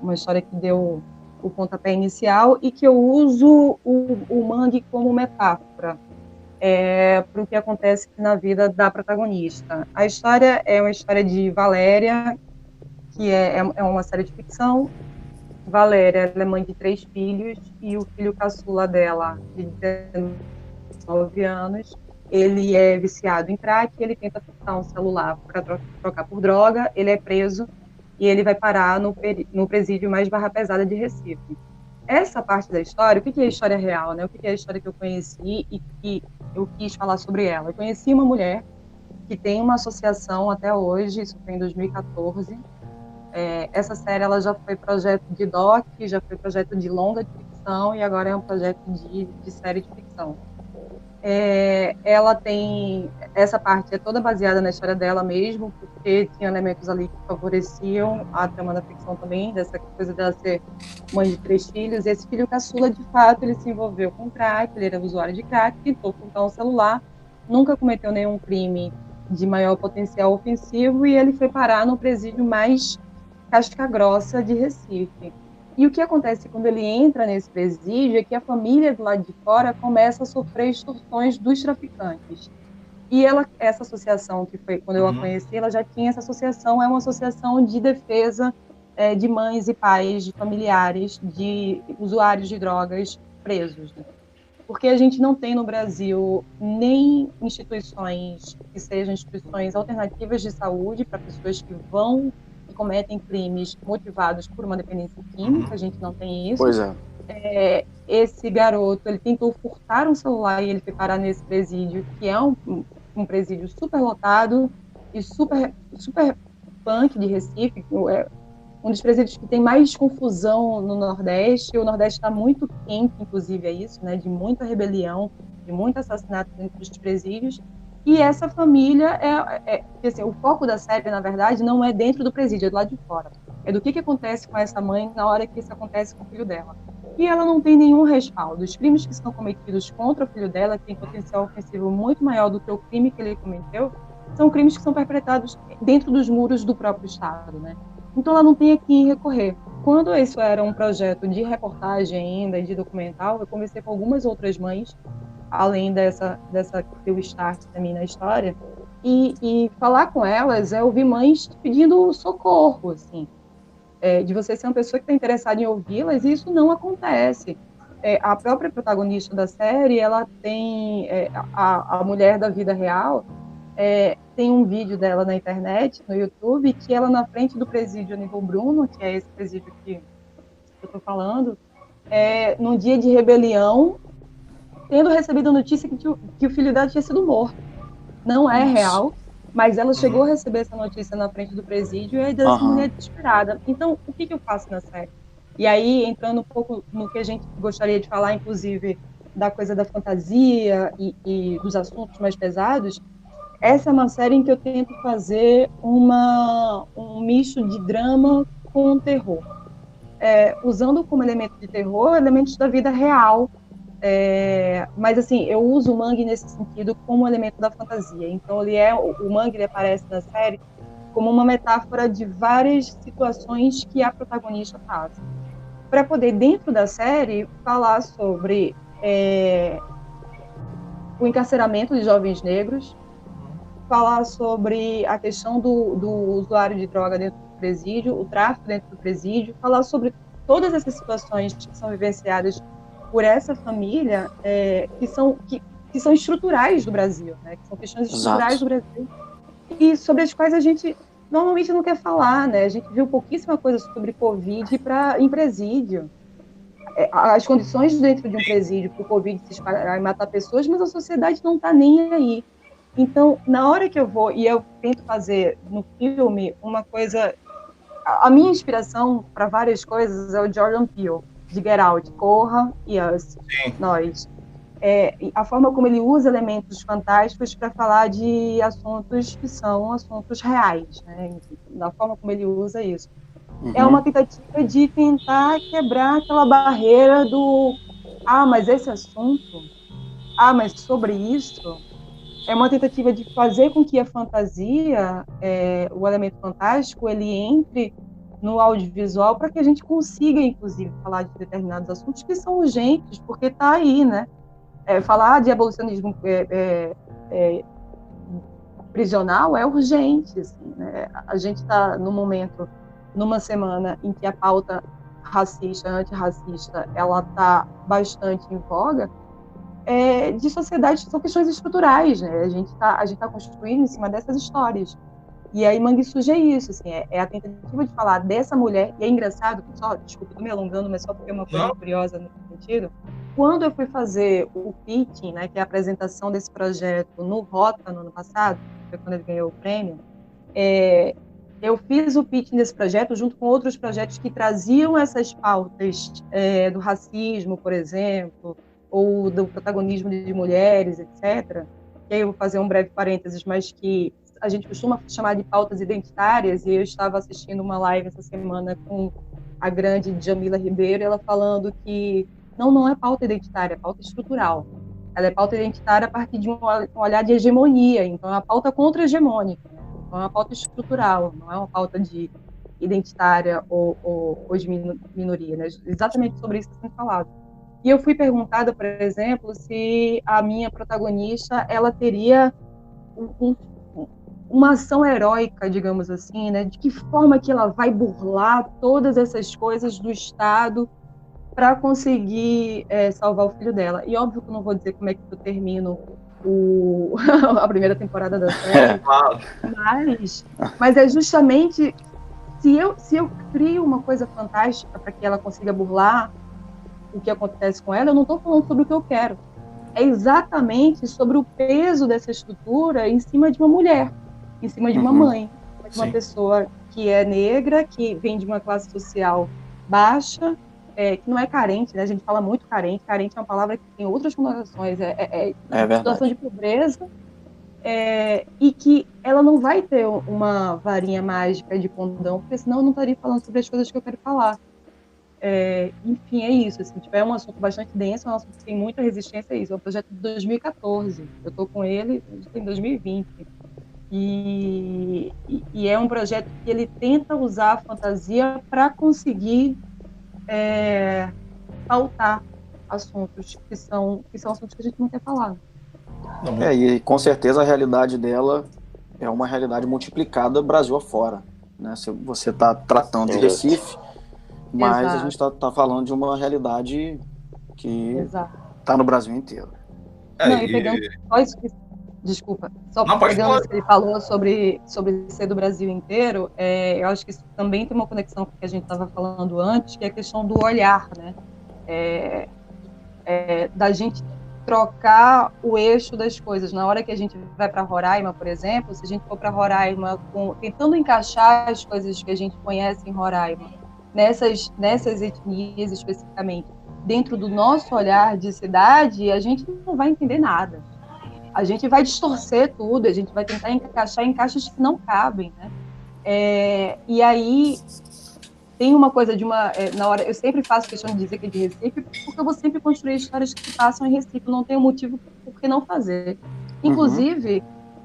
uma história que deu o pontapé inicial e que eu uso o Mangue como metáfora para o que acontece na vida da protagonista. A história é uma história de Valéria, que é uma série de ficção. Valéria, ela é mãe de 3 filhos e o filho caçula dela, de 19 anos, ele é viciado em crack, ele tenta furtar um celular para trocar por droga, ele é preso e ele vai parar no presídio mais barra pesada de Recife. Essa parte da história, o que é a história real, né? O que é a história que eu conheci e que eu quis falar sobre ela? Eu conheci uma mulher que tem uma associação até hoje, isso foi em 2014. Essa série ela já foi projeto de doc, já foi projeto de longa de ficção e agora é um projeto de série de ficção. Ela tem essa parte toda baseada na história dela mesmo, porque tinha elementos ali que favoreciam a trama da ficção também, dessa coisa dela ser mãe de 3 filhos. Esse filho caçula, de fato, ele se envolveu com crack, ele era usuário de crack, tentou furtar um celular, nunca cometeu nenhum crime de maior potencial ofensivo e ele foi parar no presídio mais casca grossa de Recife. E o que acontece quando ele entra nesse presídio é que a família do lado de fora começa a sofrer extorsões dos traficantes. E essa associação, que foi quando eu a conheci, ela já tinha essa associação, é uma associação de defesa de mães e pais, de familiares, de usuários de drogas presos. Né? Porque a gente não tem no Brasil nem instituições que sejam instituições alternativas de saúde para pessoas que cometem crimes motivados por uma dependência química, a gente não tem isso. Pois é. Esse garoto, ele tentou furtar um celular e ele foi parar nesse presídio, que é um presídio super lotado e super punk de Recife, um dos presídios que tem mais confusão no Nordeste. O Nordeste está muito quente, inclusive, é isso, né, de muita rebelião, de muito assassinato dentro dos presídios. E essa família, assim, o foco da série, na verdade, não é dentro do presídio, é do lado de fora. É do que acontece com essa mãe na hora que isso acontece com o filho dela. E ela não tem nenhum respaldo. Os crimes que são cometidos contra o filho dela, que tem potencial ofensivo muito maior do que o crime que ele cometeu, são crimes que são perpetrados dentro dos muros do próprio Estado, né? Então ela não tem a quem recorrer. Quando isso era um projeto de reportagem ainda e de documental, eu conversei com algumas outras mães, além dessa que deu start também na história, e falar com elas, eu ouvi mães pedindo socorro, assim, de você ser uma pessoa que está interessada em ouvi-las, e isso não acontece. A própria protagonista da série, ela tem, a mulher da vida real, tem um vídeo dela na internet, no YouTube, que ela na frente do presídio Aníbal Bruno, que é esse presídio que eu estou falando, num dia de rebelião, tendo recebido a notícia que o filho dela tinha sido morto. Não é real, mas ela chegou a receber essa notícia na frente do presídio e aí dessa mulher desesperada. Então, o que eu faço na série? E aí, entrando um pouco no que a gente gostaria de falar, inclusive, da coisa da fantasia e dos assuntos mais pesados, essa é uma série em que eu tento fazer um misto de drama com terror. Usando como elemento de terror elementos da vida real, mas assim, eu uso o Mangue nesse sentido como elemento da fantasia. Então o Mangue ele aparece na série como uma metáfora de várias situações que a protagonista passa, para poder dentro da série falar sobre o encarceramento de jovens negros, falar sobre a questão do usuário de droga dentro do presídio, o tráfico dentro do presídio, falar sobre todas essas situações que são vivenciadas por essa família, que são estruturais do Brasil, né? Que são questões estruturais do Brasil, e sobre as quais a gente normalmente não quer falar, né? A gente viu pouquíssima coisa sobre Covid em presídio. As condições dentro de um presídio para o Covid se espalhar e matar pessoas, mas a sociedade não está nem aí. Então, na hora que eu tento fazer no filme uma coisa... A minha inspiração para várias coisas é o Jordan Peele. Get Out, Corra e Us, Nós. A forma como ele usa elementos fantásticos para falar de assuntos que são assuntos reais, né? Da forma como ele usa isso. É uma tentativa de tentar quebrar aquela barreira do mas esse assunto, mas sobre isso, é uma tentativa de fazer com que a fantasia, o elemento fantástico, ele entre no audiovisual para que a gente consiga, inclusive, falar de determinados assuntos que são urgentes, porque está aí, né? Falar de abolicionismo prisional é urgente, assim, né? A gente está, no momento, numa semana em que a pauta racista, antirracista, ela está bastante em voga, de sociedade, são questões estruturais, né? A gente tá construindo em cima dessas histórias. E aí Mangue Suja é isso, assim, é a tentativa de falar dessa mulher, e é engraçado, desculpa, estou me alongando, mas só porque é uma coisa curiosa nesse sentido. Quando eu fui fazer o pitching, né, que é a apresentação desse projeto no Rota, no ano passado, foi quando ele ganhou o prêmio, eu fiz o pitching desse projeto junto com outros projetos que traziam essas pautas do racismo, por exemplo, ou do protagonismo de mulheres, etc. E aí eu vou fazer um breve parênteses, mas que a gente costuma chamar de pautas identitárias, e eu estava assistindo uma live essa semana com a grande Jamila Ribeiro, ela falando que não é pauta identitária, é pauta estrutural. Ela é pauta identitária a partir de um olhar de hegemonia, então é uma pauta contra-hegemônica, né? Então é uma pauta estrutural, não é uma pauta de identitária ou de minoria, né? Exatamente sobre isso que está sendo falado. E eu fui perguntada, por exemplo, se a minha protagonista ela teria uma ação heróica, digamos assim, né? De que forma que ela vai burlar todas essas coisas do Estado para conseguir salvar o filho dela. E óbvio que eu não vou dizer como é que eu termino a primeira temporada da série, mas é justamente se eu crio uma coisa fantástica para que ela consiga burlar o que acontece com ela, eu não estou falando sobre o que eu quero. É exatamente sobre o peso dessa estrutura em cima de uma mulher, em cima de uma mãe, de uma pessoa que é negra, que vem de uma classe social baixa, que não é carente, né? A gente fala muito carente. Carente é uma palavra que tem outras conotações. Situação de pobreza, e que ela não vai ter uma varinha mágica de condão, porque senão eu não estaria falando sobre as coisas que eu quero falar. Enfim, é isso. Assim, é um assunto bastante denso, é um assunto que tem muita resistência a isso. É um projeto de 2014. Eu estou com ele em 2020. E é um projeto que ele tenta usar a fantasia para conseguir pautar assuntos que são assuntos que a gente não quer falar. E com certeza a realidade dela é uma realidade multiplicada Brasil afora, né? Se você está tratando de Recife, mas a gente está falando de uma realidade que está no Brasil inteiro. E pegando só isso que... Desculpa, só pegando isso que ele falou sobre ser do Brasil inteiro, eu acho que isso também tem uma conexão com o que a gente estava falando antes, que é a questão do olhar, né? Da gente trocar o eixo das coisas. Na hora que a gente vai para Roraima, por exemplo, se a gente for para Roraima tentando encaixar as coisas que a gente conhece em Roraima, nessas etnias especificamente, dentro do nosso olhar de cidade, a gente não vai entender nada. A gente vai distorcer tudo, a gente vai tentar encaixar em caixas que não cabem, né? E aí tem uma coisa de uma... na hora, eu sempre faço questão de dizer que é de Recife, porque eu vou sempre construir histórias que se passam em Recife, não tenho motivo por que não fazer. Inclusive,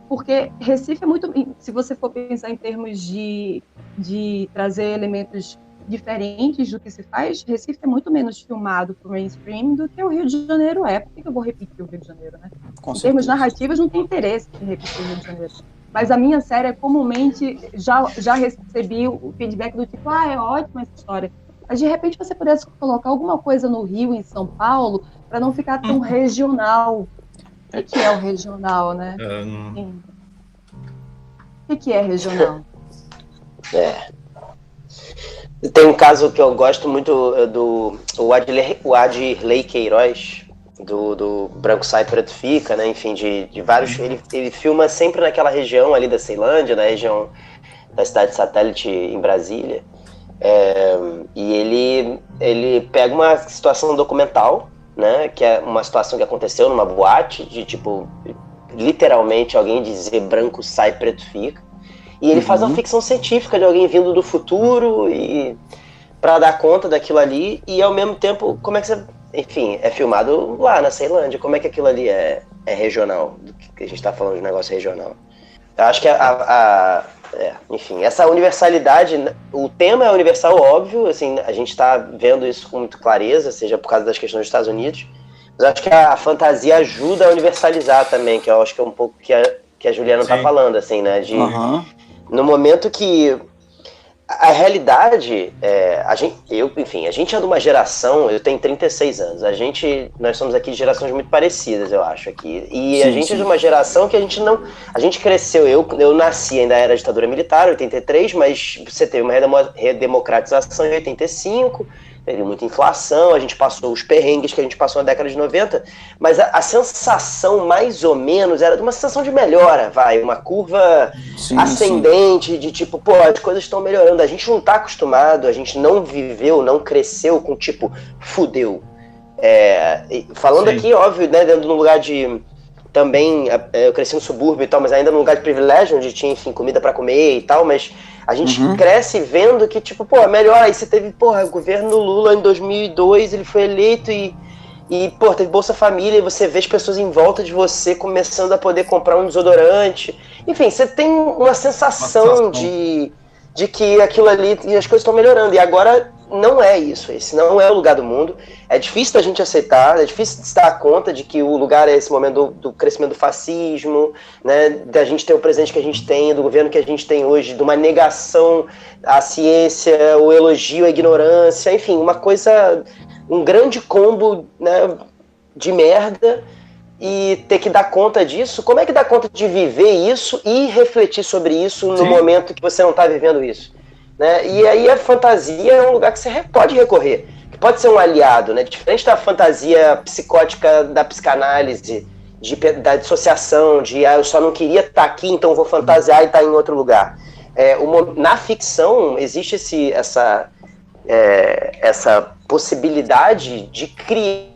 porque Recife é muito... Se você for pensar em termos de trazer elementos diferentes do que se faz, Recife é muito menos filmado para o mainstream do que o Rio de Janeiro é. Por que eu vou repetir o Rio de Janeiro, né? Em termos narrativos, não tem interesse em repetir o Rio de Janeiro. Mas a minha série, comumente, já recebi o feedback do tipo, é ótima essa história. Mas, de repente, você pudesse colocar alguma coisa no Rio, em São Paulo, para não ficar tão regional. O que é o regional, né? O que é regional? Tem um caso que eu gosto muito do Adirley Queiroz, do Branco Sai Preto Fica, né? Enfim, de vários... Ele filma sempre naquela região ali da Ceilândia, na região da cidade satélite em Brasília. E ele pega uma situação documental, né, que é uma situação que aconteceu numa boate, de tipo, literalmente alguém dizer branco sai, preto fica, e ele faz uma ficção científica de alguém vindo do futuro e para dar conta daquilo ali, e ao mesmo tempo, como é que você... Enfim, é filmado lá na Ceilândia, como é que aquilo ali é regional, do que a gente tá falando de negócio regional. Eu acho que enfim, essa universalidade, o tema é universal, óbvio, assim, a gente está vendo isso com muita clareza, seja por causa das questões dos Estados Unidos, mas eu acho que a fantasia ajuda a universalizar também, que eu acho que é um pouco que a Juliana está falando, assim, né, no momento que a realidade, a gente é de uma geração, eu tenho 36 anos, nós somos aqui de gerações muito parecidas, eu acho, aqui, e a gente é de uma geração que a gente cresceu, eu nasci ainda era ditadura militar, 83, mas você teve uma redemocratização em 85, teve muita inflação, a gente passou os perrengues que a gente passou na década de 90, mas a sensação, mais ou menos, era de uma sensação de melhora, uma curva ascendente, de tipo, pô, as coisas estão melhorando, a gente não tá acostumado, a gente não viveu, não cresceu com tipo, fudeu. Falando aqui, óbvio, né, dentro de um lugar de... Também, eu cresci no subúrbio e tal, mas ainda num lugar de privilégio, onde tinha, enfim, comida pra comer e tal, mas a gente cresce vendo que, tipo, pô, melhor, aí você teve, porra, o governo Lula em 2002, ele foi eleito e pô, teve Bolsa Família e você vê as pessoas em volta de você começando a poder comprar um desodorante. Enfim, você tem uma sensação de que aquilo ali, e as coisas estão melhorando, e agora não é isso, esse não é o lugar do mundo, é difícil da gente aceitar, é difícil de se dar conta de que o lugar é esse momento do crescimento do fascismo, né, da gente ter o presente que a gente tem, do governo que a gente tem hoje, de uma negação à ciência, o elogio à ignorância, enfim, uma coisa, um grande combo, né, de merda, e ter que dar conta disso. Como é que dá conta de viver isso e refletir sobre isso no momento que você não está vivendo isso? Né? E aí a fantasia é um lugar que você pode recorrer, que pode ser um aliado, né? Diferente da fantasia psicótica da psicanálise, da dissociação, eu só não queria estar aqui, então vou fantasiar e estar em outro lugar. Na ficção existe essa possibilidade de criar.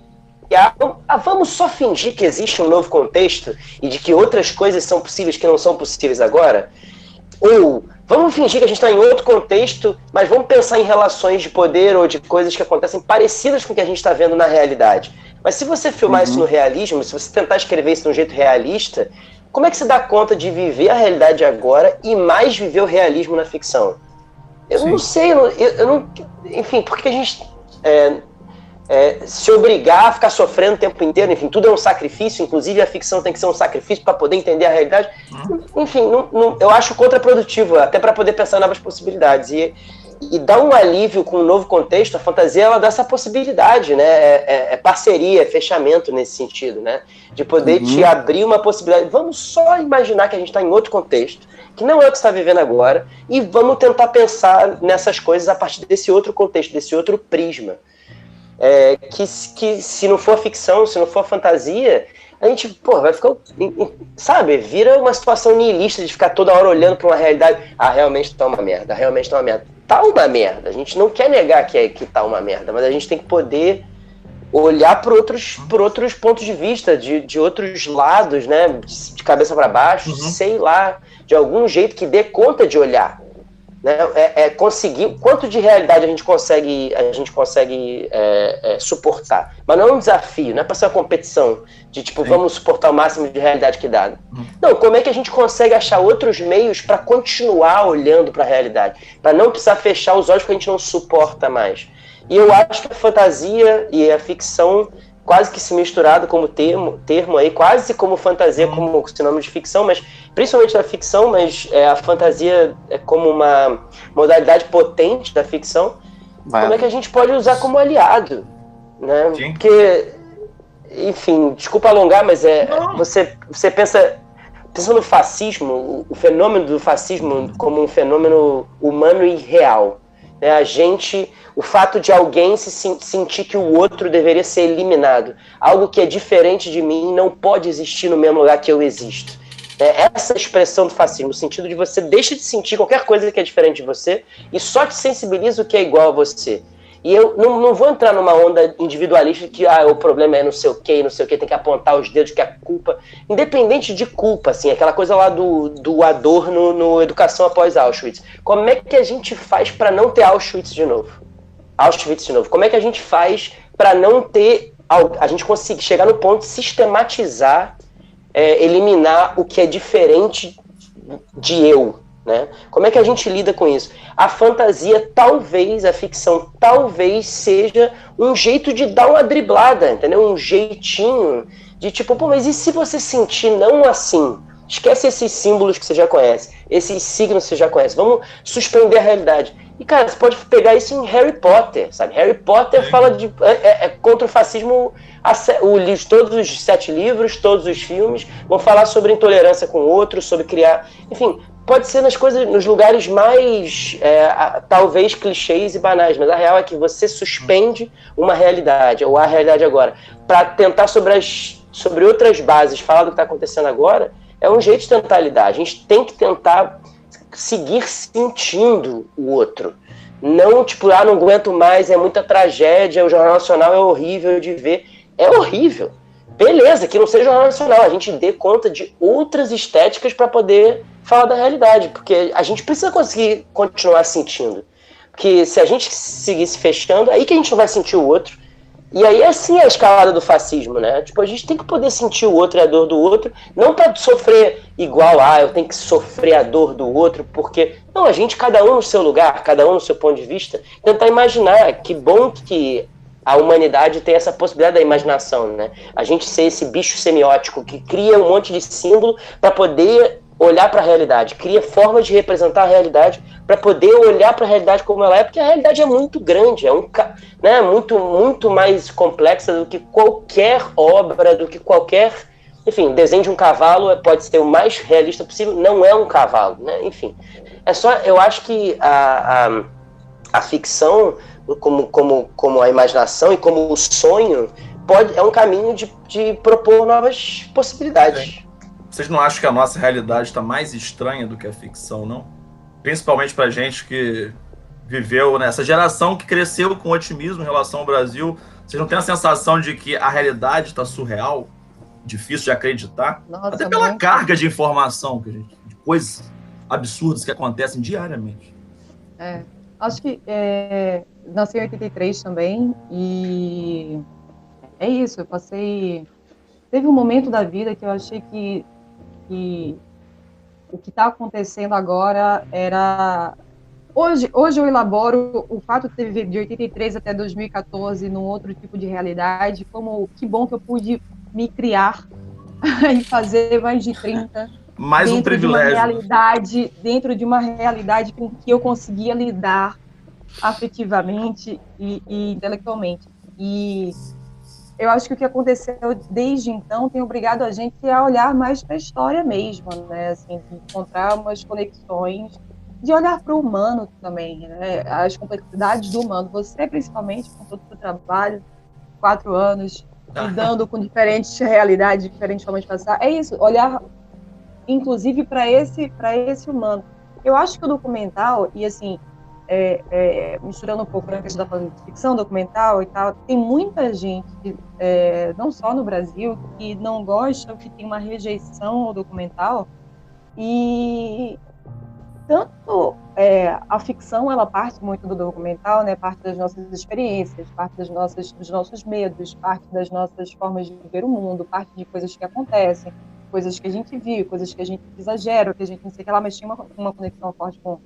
Vamos só fingir que existe um novo contexto e de que outras coisas são possíveis que não são possíveis agora? Ou vamos fingir que a gente está em outro contexto, mas vamos pensar em relações de poder ou de coisas que acontecem parecidas com o que a gente está vendo na realidade. Mas se você filmar isso no realismo, se você tentar escrever isso de um jeito realista, como é que você dá conta de viver a realidade agora e mais viver o realismo na ficção? Eu não sei, eu não... Enfim, por que a gente... se obrigar a ficar sofrendo o tempo inteiro, enfim, tudo é um sacrifício, inclusive a ficção tem que ser um sacrifício para poder entender a realidade, enfim, eu acho contraprodutivo, até para poder pensar em novas possibilidades, e dar um alívio com um novo contexto, a fantasia, ela dá essa possibilidade, né, é parceria, é fechamento nesse sentido, né, de poder te abrir uma possibilidade. Vamos só imaginar que a gente está em outro contexto, que não é o que você está vivendo agora, e vamos tentar pensar nessas coisas a partir desse outro contexto, desse outro prisma. Que se não for ficção, se não for fantasia, a gente, pô, vai ficar, sabe, vira uma situação nihilista de ficar toda hora olhando para uma realidade. Realmente tá uma merda, realmente tá uma merda. Tá uma merda, a gente não quer negar que tá uma merda, mas a gente tem que poder olhar por outros pontos de vista, de outros lados, né, de cabeça para baixo, sei lá, de algum jeito que dê conta de olhar. Né, conseguir quanto de realidade a gente consegue suportar, mas não é um desafio, não é para ser uma competição de tipo, vamos suportar o máximo de realidade que dá. Não, como é que a gente consegue achar outros meios para continuar olhando para a realidade, para não precisar fechar os olhos porque a gente não suporta mais. E eu acho que a fantasia e a ficção quase que se misturado como termo aí, quase como fantasia, como sinônimo de ficção, mas principalmente da ficção, mas a fantasia é como uma modalidade potente da ficção. Como é que a gente pode usar como aliado, né? Sim. Porque, enfim, desculpa alongar, mas você pensa no fascismo, o fenômeno do fascismo como um fenômeno humano e real. O fato de alguém sentir que o outro deveria ser eliminado, algo que é diferente de mim não pode existir no mesmo lugar que eu existo. Essa expressão do fascismo, no sentido de você deixa de sentir qualquer coisa que é diferente de você e só te sensibiliza o que é igual a você. E eu não vou entrar numa onda individualista que o problema é não sei o que, tem que apontar os dedos, que é culpa. Independente de culpa, assim, aquela coisa lá do Adorno no Educação Após Auschwitz. Como é que a gente faz para não ter Auschwitz de novo? Como é que a gente faz para não ter... A gente conseguir chegar no ponto de sistematizar, eliminar o que é diferente de eu, né? Como é que a gente lida com isso? A fantasia, talvez, a ficção, talvez seja um jeito de dar uma driblada, entendeu? Um jeitinho de tipo, pô, mas e se você sentir não assim? Esquece esses símbolos que você já conhece, esses signos que você já conhece, vamos suspender a realidade. E, cara, você pode pegar isso em Harry Potter, sabe? Harry Potter fala de contra o fascismo, todos os 7 livros, todos os filmes, vão falar sobre intolerância com o outro, sobre criar... Enfim, pode ser nos lugares mais, talvez, clichês e banais, mas a real é que você suspende uma realidade, ou a realidade agora, para tentar sobre outras bases falar do que está acontecendo agora, é um jeito de tentar lidar. A gente tem que tentar seguir sentindo o outro. Não, tipo, não aguento mais, é muita tragédia, o Jornal Nacional é horrível de ver. É horrível. Beleza, que não seja Jornal Nacional, a gente dê conta de outras estéticas para poder falar da realidade, porque a gente precisa conseguir continuar sentindo. Porque se a gente seguir se fechando, aí que a gente não vai sentir o outro. E aí, assim, a escalada do fascismo, né? Tipo, a gente tem que poder sentir o outro e a dor do outro, não para sofrer igual, eu tenho que sofrer a dor do outro, porque... Não, a gente, cada um no seu lugar, cada um no seu ponto de vista, tentar imaginar. Que bom que a humanidade tem essa possibilidade da imaginação, né? A gente ser esse bicho semiótico que cria um monte de símbolo para poder olhar para a realidade, cria formas de representar a realidade para poder olhar para a realidade como ela é, porque a realidade é muito grande, muito, muito mais complexa do que qualquer obra, do que qualquer... Enfim, desenho de um cavalo pode ser o mais realista possível, não é um cavalo, né? Enfim, eu acho que a ficção, como a imaginação e como o sonho, é um caminho de propor novas possibilidades. Vocês não acham que a nossa realidade está mais estranha do que a ficção, não? Principalmente pra gente que viveu nessa geração que cresceu com otimismo em relação ao Brasil. Vocês não têm a sensação de que a realidade está surreal? Difícil de acreditar? Nossa, até pela carga de informação, de coisas absurdas que acontecem diariamente. Acho que nasci em 83 também, e é isso, eu passei... Teve um momento da vida que eu achei que o que está acontecendo agora era... Hoje eu elaboro o fato de ter vivido de 83 até 2014 num outro tipo de realidade, como que bom que eu pude me criar e fazer mais de 30. Mais um privilégio. Dentro de uma realidade com que eu conseguia lidar afetivamente e intelectualmente. E eu acho que o que aconteceu desde então tem obrigado a gente a olhar mais para a história mesmo, né? Assim, de encontrar umas conexões, de olhar para o humano também, né? As complexidades do humano. Você, principalmente, com todo o seu trabalho, 4 anos, lidando com diferentes realidades, diferentes formas de passar. É isso, olhar, inclusive, para esse humano. Eu acho que o documental, e assim, misturando um pouco, né, que a gente está falando de ficção, documental e tal, tem muita gente, não só no Brasil, que não gosta, que tem uma rejeição ao documental, e tanto a ficção, ela parte muito do documental, né, parte das nossas experiências, parte dos nossos medos, parte das nossas formas de ver o mundo, parte de coisas que acontecem, coisas que a gente viu, coisas que a gente exagera, que a gente não sei o que lá, mas tinha uma conexão forte com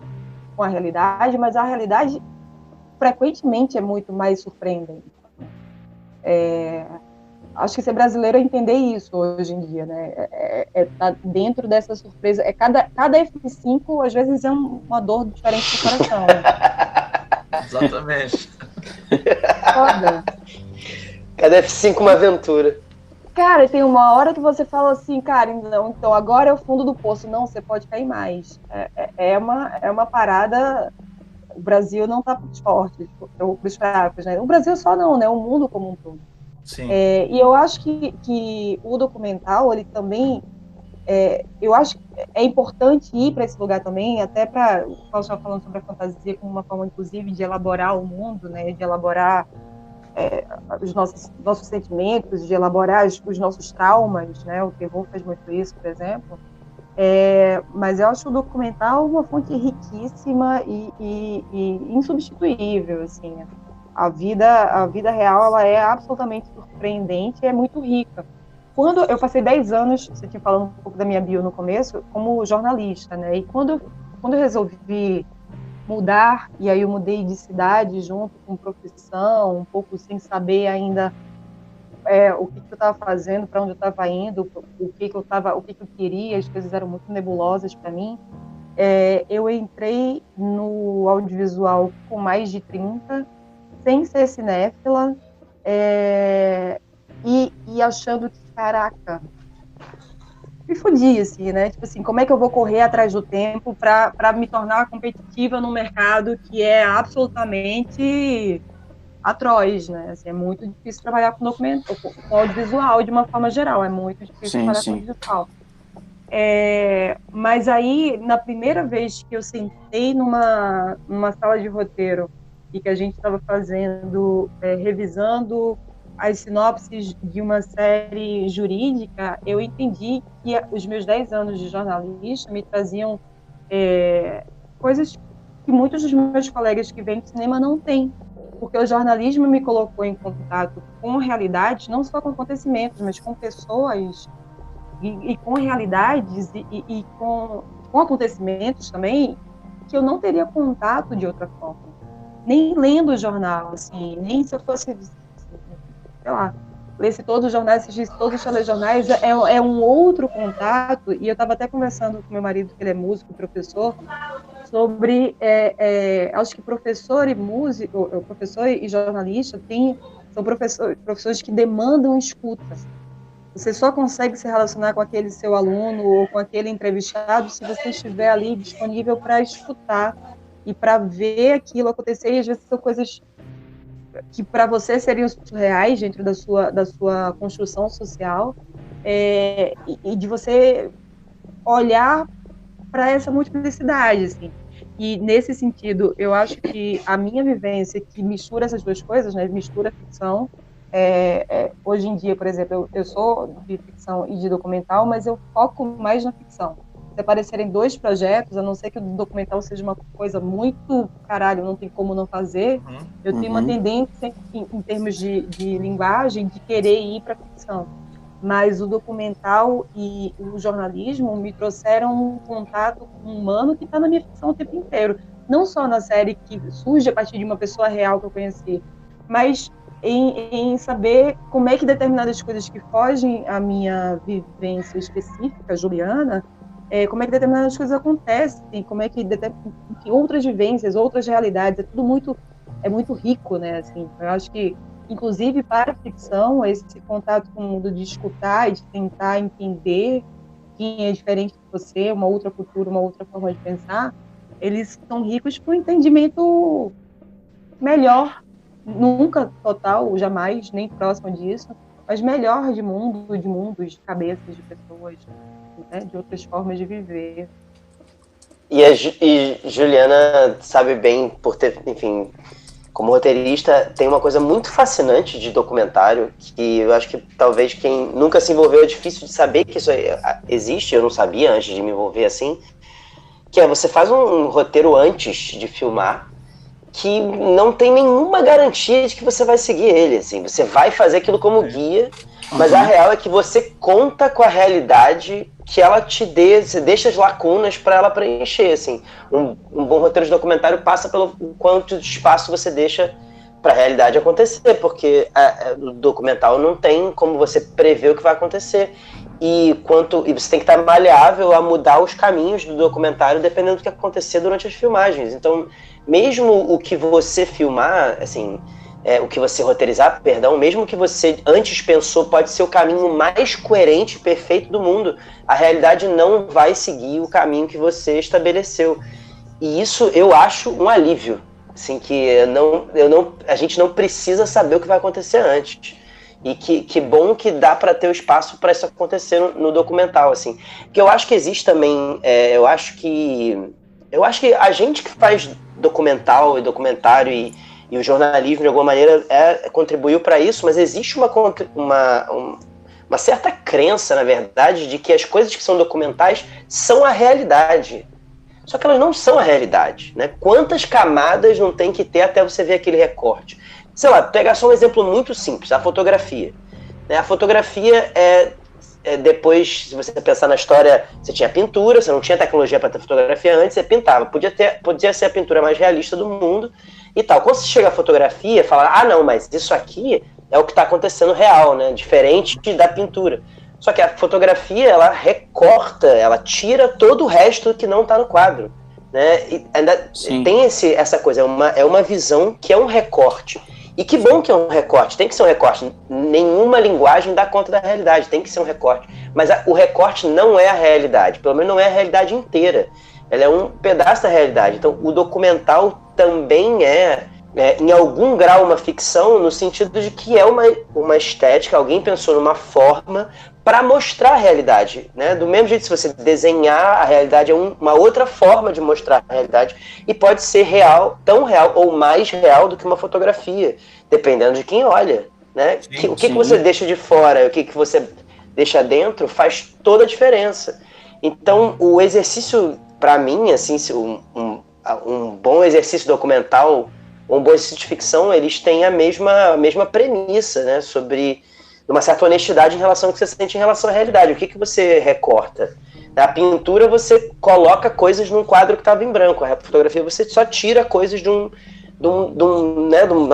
a realidade, mas a realidade frequentemente é muito mais surpreendente. Acho que ser brasileiro é entender isso hoje em dia, né? Tá dentro dessa surpresa. Cada F5, às vezes, é uma dor diferente do coração. Né? Exatamente. Foda. Cada F5 uma aventura. Cara, tem uma hora que você fala assim, cara, então agora é o fundo do poço. Não, você pode cair mais. É uma parada... O Brasil não tá para os fortes, para os fracos, né? O Brasil só não, né? O mundo como um todo. Sim. E eu acho que o documental, ele também eu acho que é importante ir para esse lugar também, até para, o Paulo estava falando sobre a fantasia como uma forma, inclusive, de elaborar o mundo, né, de elaborar os nossos sentimentos, de elaborar os nossos traumas, né, o terror faz muito isso, por exemplo. Mas eu acho o documental uma fonte riquíssima e insubstituível, assim. A vida real, ela é absolutamente surpreendente e é muito rica. Quando eu passei 10 anos, você tinha falado um pouco da minha bio no começo, como jornalista, né? E quando eu resolvi mudar, e aí eu mudei de cidade junto com profissão, um pouco sem saber ainda o que eu estava fazendo, para onde eu estava indo, o que eu queria, as coisas eram muito nebulosas para mim. Eu entrei no audiovisual com mais de 30, sem ser cinéfila, e achando que, caraca, me fodi, assim, né? Tipo assim, como é que eu vou correr atrás do tempo para me tornar competitiva num mercado que é absolutamente atroz, né? Assim, é muito difícil trabalhar com com audiovisual de uma forma geral, é muito difícil trabalhar com audiovisual. Mas aí, na primeira vez que eu sentei numa sala de roteiro e que a gente estava fazendo, revisando as sinopses de uma série jurídica, eu entendi que os meus 10 anos de jornalista me traziam coisas que muitos dos meus colegas que vêm do cinema não têm, porque o jornalismo me colocou em contato com realidades, não só com acontecimentos, mas com pessoas e com realidades e com acontecimentos também que eu não teria contato de outra forma, nem lendo o jornal, assim, nem se eu fosse, sei lá, lesse todos os jornais, assistisse todos os telejornais, é um outro contato. E eu estava até conversando com meu marido, que ele é músico, professor, sobre, acho que professor e jornalista são professores que demandam escuta. Você só consegue se relacionar com aquele seu aluno ou com aquele entrevistado se você estiver ali disponível para escutar e para ver aquilo acontecer. E às vezes são coisas que para você seriam surreais dentro da sua construção social, e de você olhar para essa multiplicidade, assim. E nesse sentido, eu acho que a minha vivência que mistura essas duas coisas, né, mistura a ficção, hoje em dia, por exemplo, eu sou de ficção e de documental, mas eu foco mais na ficção. Se aparecerem 2 projetos, a não ser que o documental seja uma coisa muito, caralho, não tem como não fazer, eu tenho uma tendência, em termos de linguagem, de querer ir para a ficção. Mas o documental e o jornalismo me trouxeram um contato humano que está na minha ficção o tempo inteiro. Não só na série que surge a partir de uma pessoa real que eu conheci, mas em saber como é que determinadas coisas que fogem à minha vivência específica, Juliana, como é que determinadas coisas acontecem, como é que outras vivências, outras realidades, tudo muito rico, né? Assim, eu acho que, inclusive para a ficção, esse contato com o mundo de escutar e de tentar entender quem é diferente de você, uma outra cultura, uma outra forma de pensar, eles são ricos para o entendimento melhor, nunca total, jamais, nem próximo disso, mas melhor de mundos, de cabeças, de pessoas, né, de outras formas de viver. E Juliana sabe bem, por ter, enfim, como roteirista, tem uma coisa muito fascinante de documentário, que eu acho que talvez quem nunca se envolveu é difícil de saber que isso existe, eu não sabia antes de me envolver assim, que você faz um roteiro antes de filmar, que não tem nenhuma garantia de que você vai seguir ele, assim, você vai fazer aquilo como guia, mas a real é que você conta com a realidade que ela te dê, você deixa as lacunas para ela preencher, assim. Um bom roteiro de documentário passa pelo quanto de espaço você deixa para a realidade acontecer, porque o documental não tem como você prever o que vai acontecer, e você tem que estar maleável a mudar os caminhos do documentário dependendo do que acontecer durante as filmagens. Então, mesmo o que você filmar, assim, o que você roteirizar, perdão, mesmo o que você antes pensou pode ser o caminho mais coerente e perfeito do mundo, a realidade não vai seguir o caminho que você estabeleceu. E isso eu acho um alívio, assim, que a gente não precisa saber o que vai acontecer antes. E que bom que dá para ter o espaço para isso acontecer no documental, assim. Porque eu acho que existe também, eu acho que a gente que faz documental e documentário e o jornalismo, de alguma maneira, contribuiu para isso, mas existe uma certa crença, na verdade, de que as coisas que são documentais são a realidade. Só que elas não são a realidade, né? Quantas camadas não tem que ter até você ver aquele recorte? Sei lá, pegar só um exemplo muito simples, a fotografia. A fotografia depois, se você pensar na história, você tinha pintura, você não tinha tecnologia para ter fotografia antes, você pintava. Podia ser a pintura mais realista do mundo e tal. Quando você chega à fotografia, fala, não, mas isso aqui é o que está acontecendo real, né? Diferente da pintura. Só que a fotografia, ela recorta, ela tira todo o resto que não está no quadro, né? E ainda tem essa coisa, é uma visão que é um recorte. E que bom que é um recorte, tem que ser um recorte. Nenhuma linguagem dá conta da realidade, tem que ser um recorte. Mas o recorte não é a realidade, pelo menos não é a realidade inteira. Ela é um pedaço da realidade. Então, o documental também em algum grau, uma ficção, no sentido de que é uma estética, alguém pensou numa forma para mostrar a realidade, né? Do mesmo jeito, se você desenhar, a realidade é uma outra forma de mostrar a realidade e pode ser real, tão real ou mais real do que uma fotografia, dependendo de quem olha, né? O que você deixa de fora, o que você deixa dentro, faz toda a diferença. Então, o exercício, para mim, assim, um bom exercício documental, um bom exercício de ficção, eles têm a mesma premissa, né? Sobre uma certa honestidade em relação ao que você sente em relação à realidade. O que você recorta? Na pintura, você coloca coisas num quadro que estava em branco. A fotografia, você só tira coisas de uma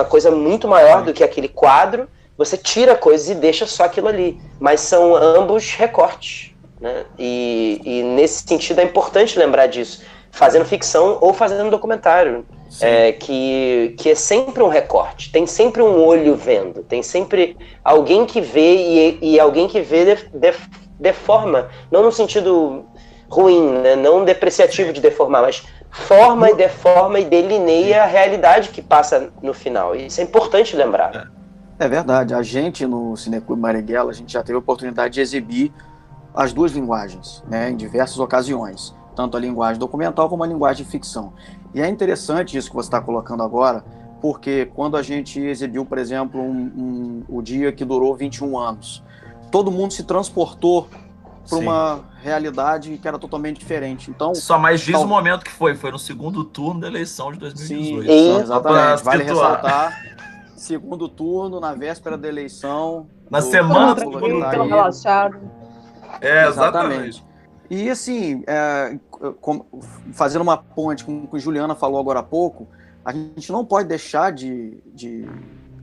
coisa muito maior do que aquele quadro. Você tira coisas e deixa só aquilo ali. Mas são ambos recortes, né? E nesse sentido é importante lembrar disso. Fazendo ficção ou fazendo documentário. Que é sempre um recorte, tem sempre um olho vendo, tem sempre alguém que vê e alguém que vê deforma, não no sentido ruim, né? Não depreciativo de deformar, mas forma e deforma e delineia a realidade que passa no final. Isso é importante lembrar. É verdade, a gente no Cineclube Marighella, a gente já teve a oportunidade de exibir as duas linguagens, né, em diversas ocasiões, tanto a linguagem documental como a linguagem de ficção. E é interessante isso que você está colocando agora, porque quando a gente exibiu, por exemplo, o dia que durou 21 anos, todo mundo se transportou para uma realidade que era totalmente diferente. Então, só mais diz o momento que foi no segundo turno da eleição de 2018. Sim, exatamente. Vale ressaltar, segundo turno, na véspera da eleição. Na semana do segundo turno. Relaxado. Exatamente. E assim, fazendo uma ponte com o que Juliana falou agora há pouco, a gente não pode deixar de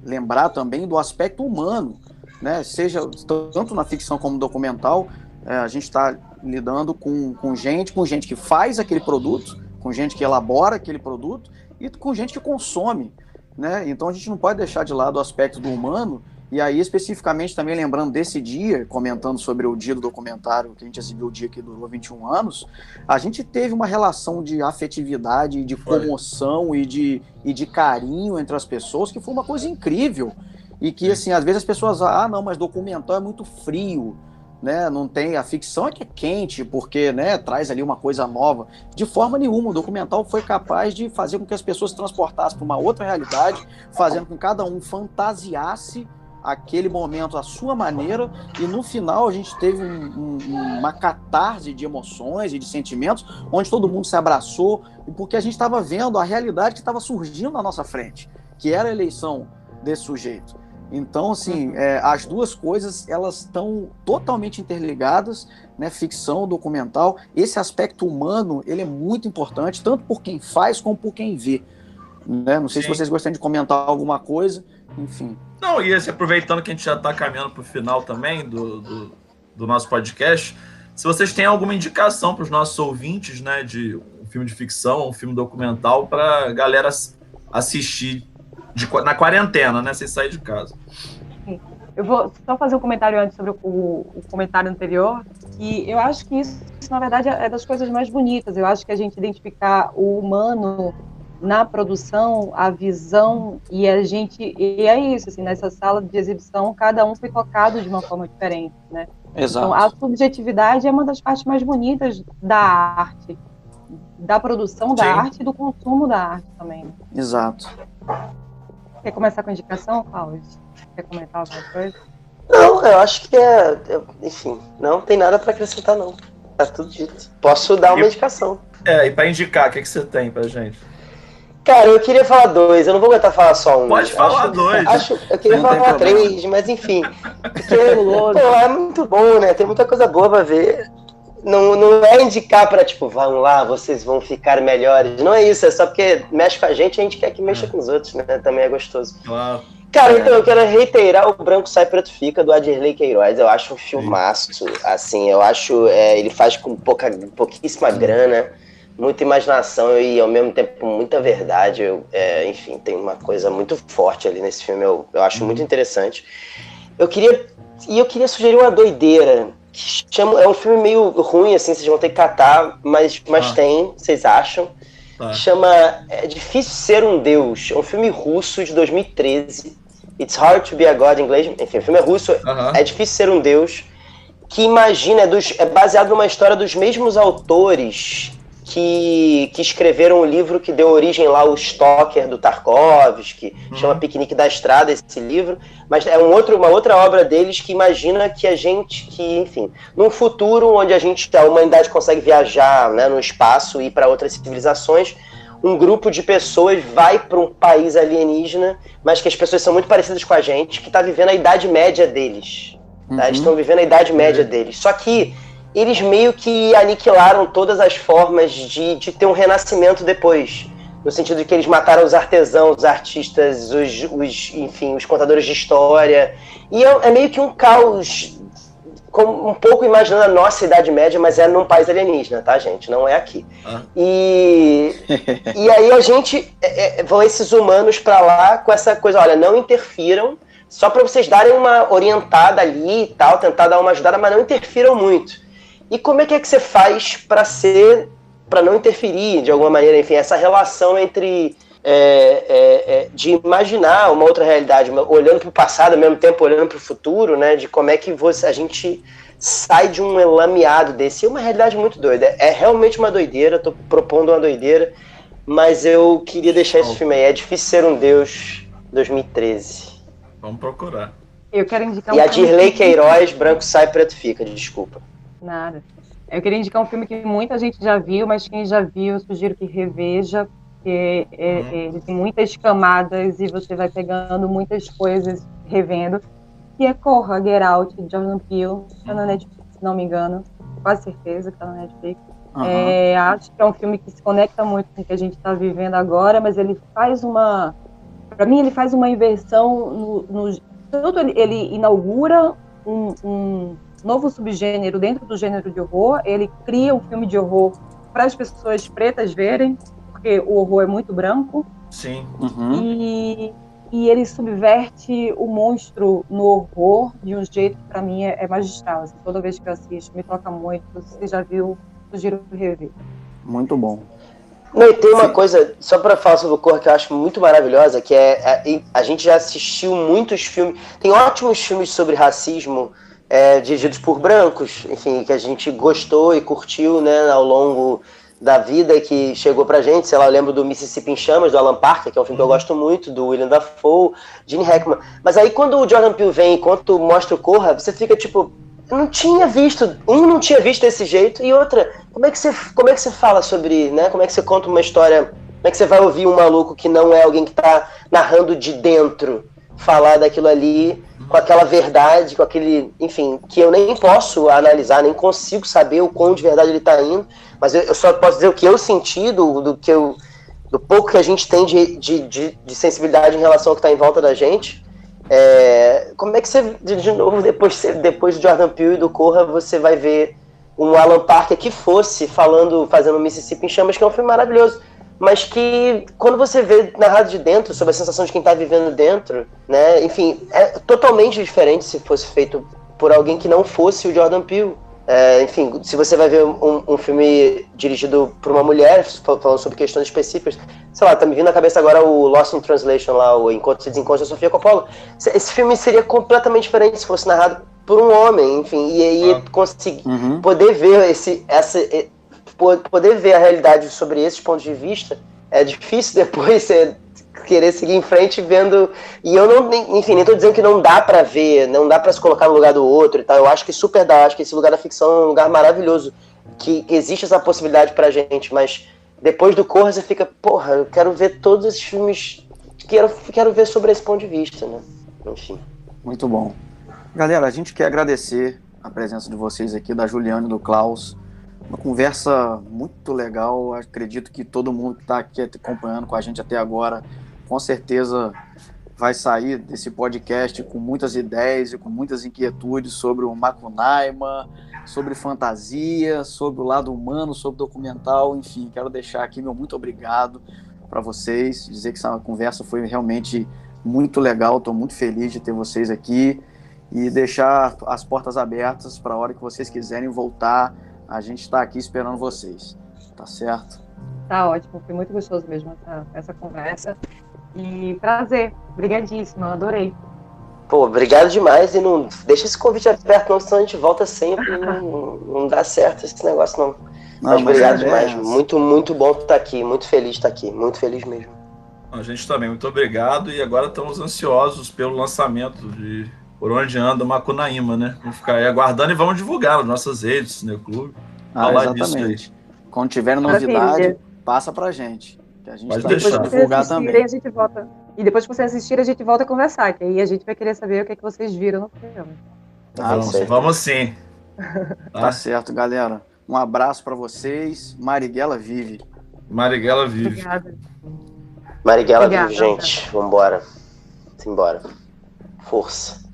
lembrar também do aspecto humano, né? Seja tanto na ficção como no documental, a gente está lidando com gente que faz aquele produto, com gente que elabora aquele produto e com gente que consome, né? Então a gente não pode deixar de lado o aspecto do humano. E aí, especificamente, também lembrando desse dia, comentando sobre o dia do documentário, que a gente exibiu o dia que durou 21 anos, a gente teve uma relação de afetividade, de comoção e de carinho entre as pessoas, que foi uma coisa incrível. E que, assim, às vezes as pessoas, não, mas documental é muito frio, né? Não tem, a ficção é que é quente, porque, né, traz ali uma coisa nova. De forma nenhuma, o documental foi capaz de fazer com que as pessoas se transportassem para uma outra realidade, fazendo com que cada um fantasiasse aquele momento à sua maneira, e no final a gente teve uma catarse de emoções e de sentimentos, onde todo mundo se abraçou, porque a gente estava vendo a realidade que estava surgindo na nossa frente, que era a eleição desse sujeito. Então, assim, as duas coisas, elas estão totalmente interligadas, né? Ficção, documental. Esse aspecto humano, ele é muito importante, tanto por quem faz como por quem vê, né? Não sei se vocês gostam de comentar alguma coisa, enfim. Não, e assim, aproveitando que a gente já está caminhando para o final também do nosso podcast, se vocês têm alguma indicação para os nossos ouvintes, né, de um filme de ficção, um filme documental, para a galera assistir na quarentena, né, sem sair de casa. Eu vou só fazer um comentário antes sobre o comentário anterior, que eu acho que isso, na verdade, é das coisas mais bonitas. Eu acho que a gente identificar o humano na produção, a visão, e é isso, assim, nessa sala de exibição, cada um foi tocado de uma forma diferente, né? Exato. Então, a subjetividade é uma das partes mais bonitas da arte, da produção da arte e do consumo da arte também. Exato. Quer começar com a indicação, Cláudio? Quer comentar alguma coisa? Não, eu acho que enfim, não tem nada para acrescentar, não. Tá tudo dito. Posso dar uma indicação. E para indicar, o que você tem pra gente? Cara, eu queria falar 2, eu não vou aguentar falar só um. Pode falar 2. Eu queria falar 3, mas enfim. Porque, é muito bom, né? Tem muita coisa boa pra ver. Não é indicar pra, tipo, vamos lá, vocês vão ficar melhores. Não é isso, é só porque mexe com a gente quer que mexa com os outros, né? Também é gostoso. Claro. Cara, então eu quero reiterar o Branco Sai Preto Fica, do Adirley Queiroz. Eu acho um filmaço, assim, eu acho, ele faz com pouquíssima grana, muita imaginação e ao mesmo tempo muita verdade. Enfim, tem uma coisa muito forte ali nesse filme, eu acho muito interessante. Eu queria sugerir uma doideira, que é um filme meio ruim, assim, vocês vão ter que catar, mas tem, vocês acham? Chama É Difícil Ser um Deus. É um filme russo de 2013. It's Hard to Be a God em inglês. Enfim, o filme é russo. É Difícil Ser um Deus. Que imagina, é baseado numa história dos mesmos autores que escreveram o livro que deu origem lá ao Stoker do Tarkovsky, chama Piquenique da Estrada, esse livro, mas é uma outra obra deles que imagina que enfim, num futuro onde a humanidade consegue viajar, né, no espaço e ir para outras civilizações, um grupo de pessoas vai para um país alienígena, mas que as pessoas são muito parecidas com a gente, que está vivendo a Idade Média deles. Tá? Eles estão vivendo a Idade Média deles. Só que eles meio que aniquilaram todas as formas de ter um renascimento depois. No sentido de que eles mataram os artesãos, os artistas, enfim, os contadores de história. E é meio que um caos, um pouco imaginando a nossa Idade Média, mas é num país alienígena, tá, gente? Não é aqui. E aí vão esses humanos pra lá com essa coisa, olha, não interfiram, só pra vocês darem uma orientada ali e tal, tentar dar uma ajudada, mas não interfiram muito. E como é que você faz para não interferir de alguma maneira, enfim, essa relação entre de imaginar uma outra realidade, olhando para o passado, ao mesmo tempo olhando para o futuro, né, de como é que a gente sai de um elameado desse. É uma realidade muito doida, é realmente uma doideira, estou propondo uma doideira, mas eu queria deixar esse filme aí, É Difícil Ser um Deus, 2013. Vamos procurar. Eu quero indicar E a Adirley Queiroz, Branco Sai Preto Fica, desculpa. Nada. Eu queria indicar um filme que muita gente já viu, mas quem já viu, eu sugiro que reveja, porque ele tem muitas camadas e você vai pegando muitas coisas revendo. E é Corra, Get Out, de Jordan Peele, está na Netflix, se não me engano. Quase certeza que está na Netflix. Acho que é um filme que se conecta muito com o que a gente está vivendo agora, mas ele faz para mim, ele faz uma inversão tanto ele inaugura um novo subgênero dentro do gênero de horror, ele cria um filme de horror para as pessoas pretas verem, porque o horror é muito branco. Sim. E ele subverte o monstro no horror de um jeito que para mim é magistral. Assim, toda vez que eu assisto, me toca muito. Se você já viu, sugiro rever. Muito bom. Não, e tem uma coisa, só pra falar sobre o Corra, que eu acho muito maravilhosa, que a gente já assistiu muitos filmes, tem ótimos filmes sobre racismo, dirigidos por brancos, enfim, que a gente gostou e curtiu, né, ao longo da vida e que chegou pra gente. Sei lá, eu lembro do Mississippi em Chamas, do Alan Parker, que é um filme que eu gosto muito, do William Dafoe, Gene Hackman. Mas aí quando o Jordan Peele vem e quando mostra o Corra, você fica tipo, não tinha visto desse jeito, e outra, como é que você fala sobre, né, como é que você conta uma história, como é que você vai ouvir um maluco que não é alguém que tá narrando de dentro, falar daquilo ali, com aquela verdade, com aquele, enfim, que eu nem posso analisar, nem consigo saber o quão de verdade ele tá indo, mas eu só posso dizer o que eu senti, do pouco que a gente tem de sensibilidade em relação ao que tá em volta da gente. Como é que você, de novo, depois do Jordan Peele e do Corra, você vai ver um Alan Parker que fosse fazendo Mississippi em Chamas, que é um filme maravilhoso, mas que quando você vê narrado de dentro, sobre a sensação de quem está vivendo dentro, né, enfim, é totalmente diferente se fosse feito por alguém que não fosse o Jordan Peele. Enfim, se você vai ver um filme dirigido por uma mulher, falando sobre questões específicas, sei lá, tá me vindo na cabeça agora o Lost in Translation lá, o Encontros e Desencontros da Sofia Coppola. Esse filme seria completamente diferente se fosse narrado por um homem, enfim, e aí conseguir poder ver poder ver a realidade sobre esses pontos de vista. É difícil depois você querer seguir em frente vendo. E eu não, enfim, nem tô dizendo que não dá pra ver, não dá pra se colocar no lugar do outro e tal. Eu acho que super dá, acho que esse lugar da ficção é um lugar maravilhoso, que existe essa possibilidade pra gente, mas depois do Corra você fica, porra, eu quero ver todos esses filmes, quero ver sobre esse ponto de vista, né? Enfim. Muito bom. Galera, a gente quer agradecer a presença de vocês aqui, da Juliana e do Klaus. Uma conversa muito legal. Acredito que todo mundo que está aqui acompanhando com a gente até agora, com certeza vai sair desse podcast com muitas ideias e com muitas inquietudes sobre o Macunaíma, sobre fantasia, sobre o lado humano, sobre documental. Enfim, quero deixar aqui meu muito obrigado para vocês, dizer que essa conversa foi realmente muito legal. Estou muito feliz de ter vocês aqui e deixar as portas abertas para a hora que vocês quiserem voltar. A gente está aqui esperando vocês, tá certo? Tá ótimo, foi muito gostoso mesmo essa conversa. E prazer, obrigadíssimo, eu adorei. Pô, obrigado demais, e não deixa esse convite aberto não, senão a gente volta sempre e não dá certo esse negócio não. Mas obrigado demais, muito, muito bom estar aqui, muito feliz de estar aqui, muito feliz mesmo. A gente também, muito obrigado, e agora estamos ansiosos pelo lançamento de Por Onde Anda Macunaíma, né? Vamos ficar aí aguardando e vamos divulgar nas nossas redes, Cineclube. Exatamente. Quando tiver novidade, passa pra gente. Que a gente pode deixar divulgar também. A gente volta. E depois que você assistir, a gente volta a conversar, que aí a gente vai querer saber o que é que vocês viram no filme. Vamos sim. Tá certo, galera. Um abraço pra vocês. Marighella vive. Marighella vive. Obrigada. Marighella vive, gente. Vambora. Simbora. Força.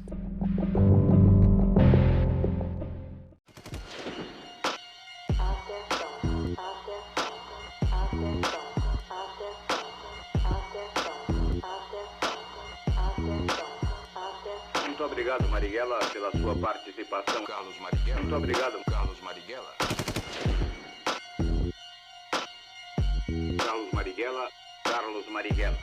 Muito obrigado, Marighella, pela sua participação. Carlos Marighella. Muito obrigado, Carlos Marighella. Carlos Marighella.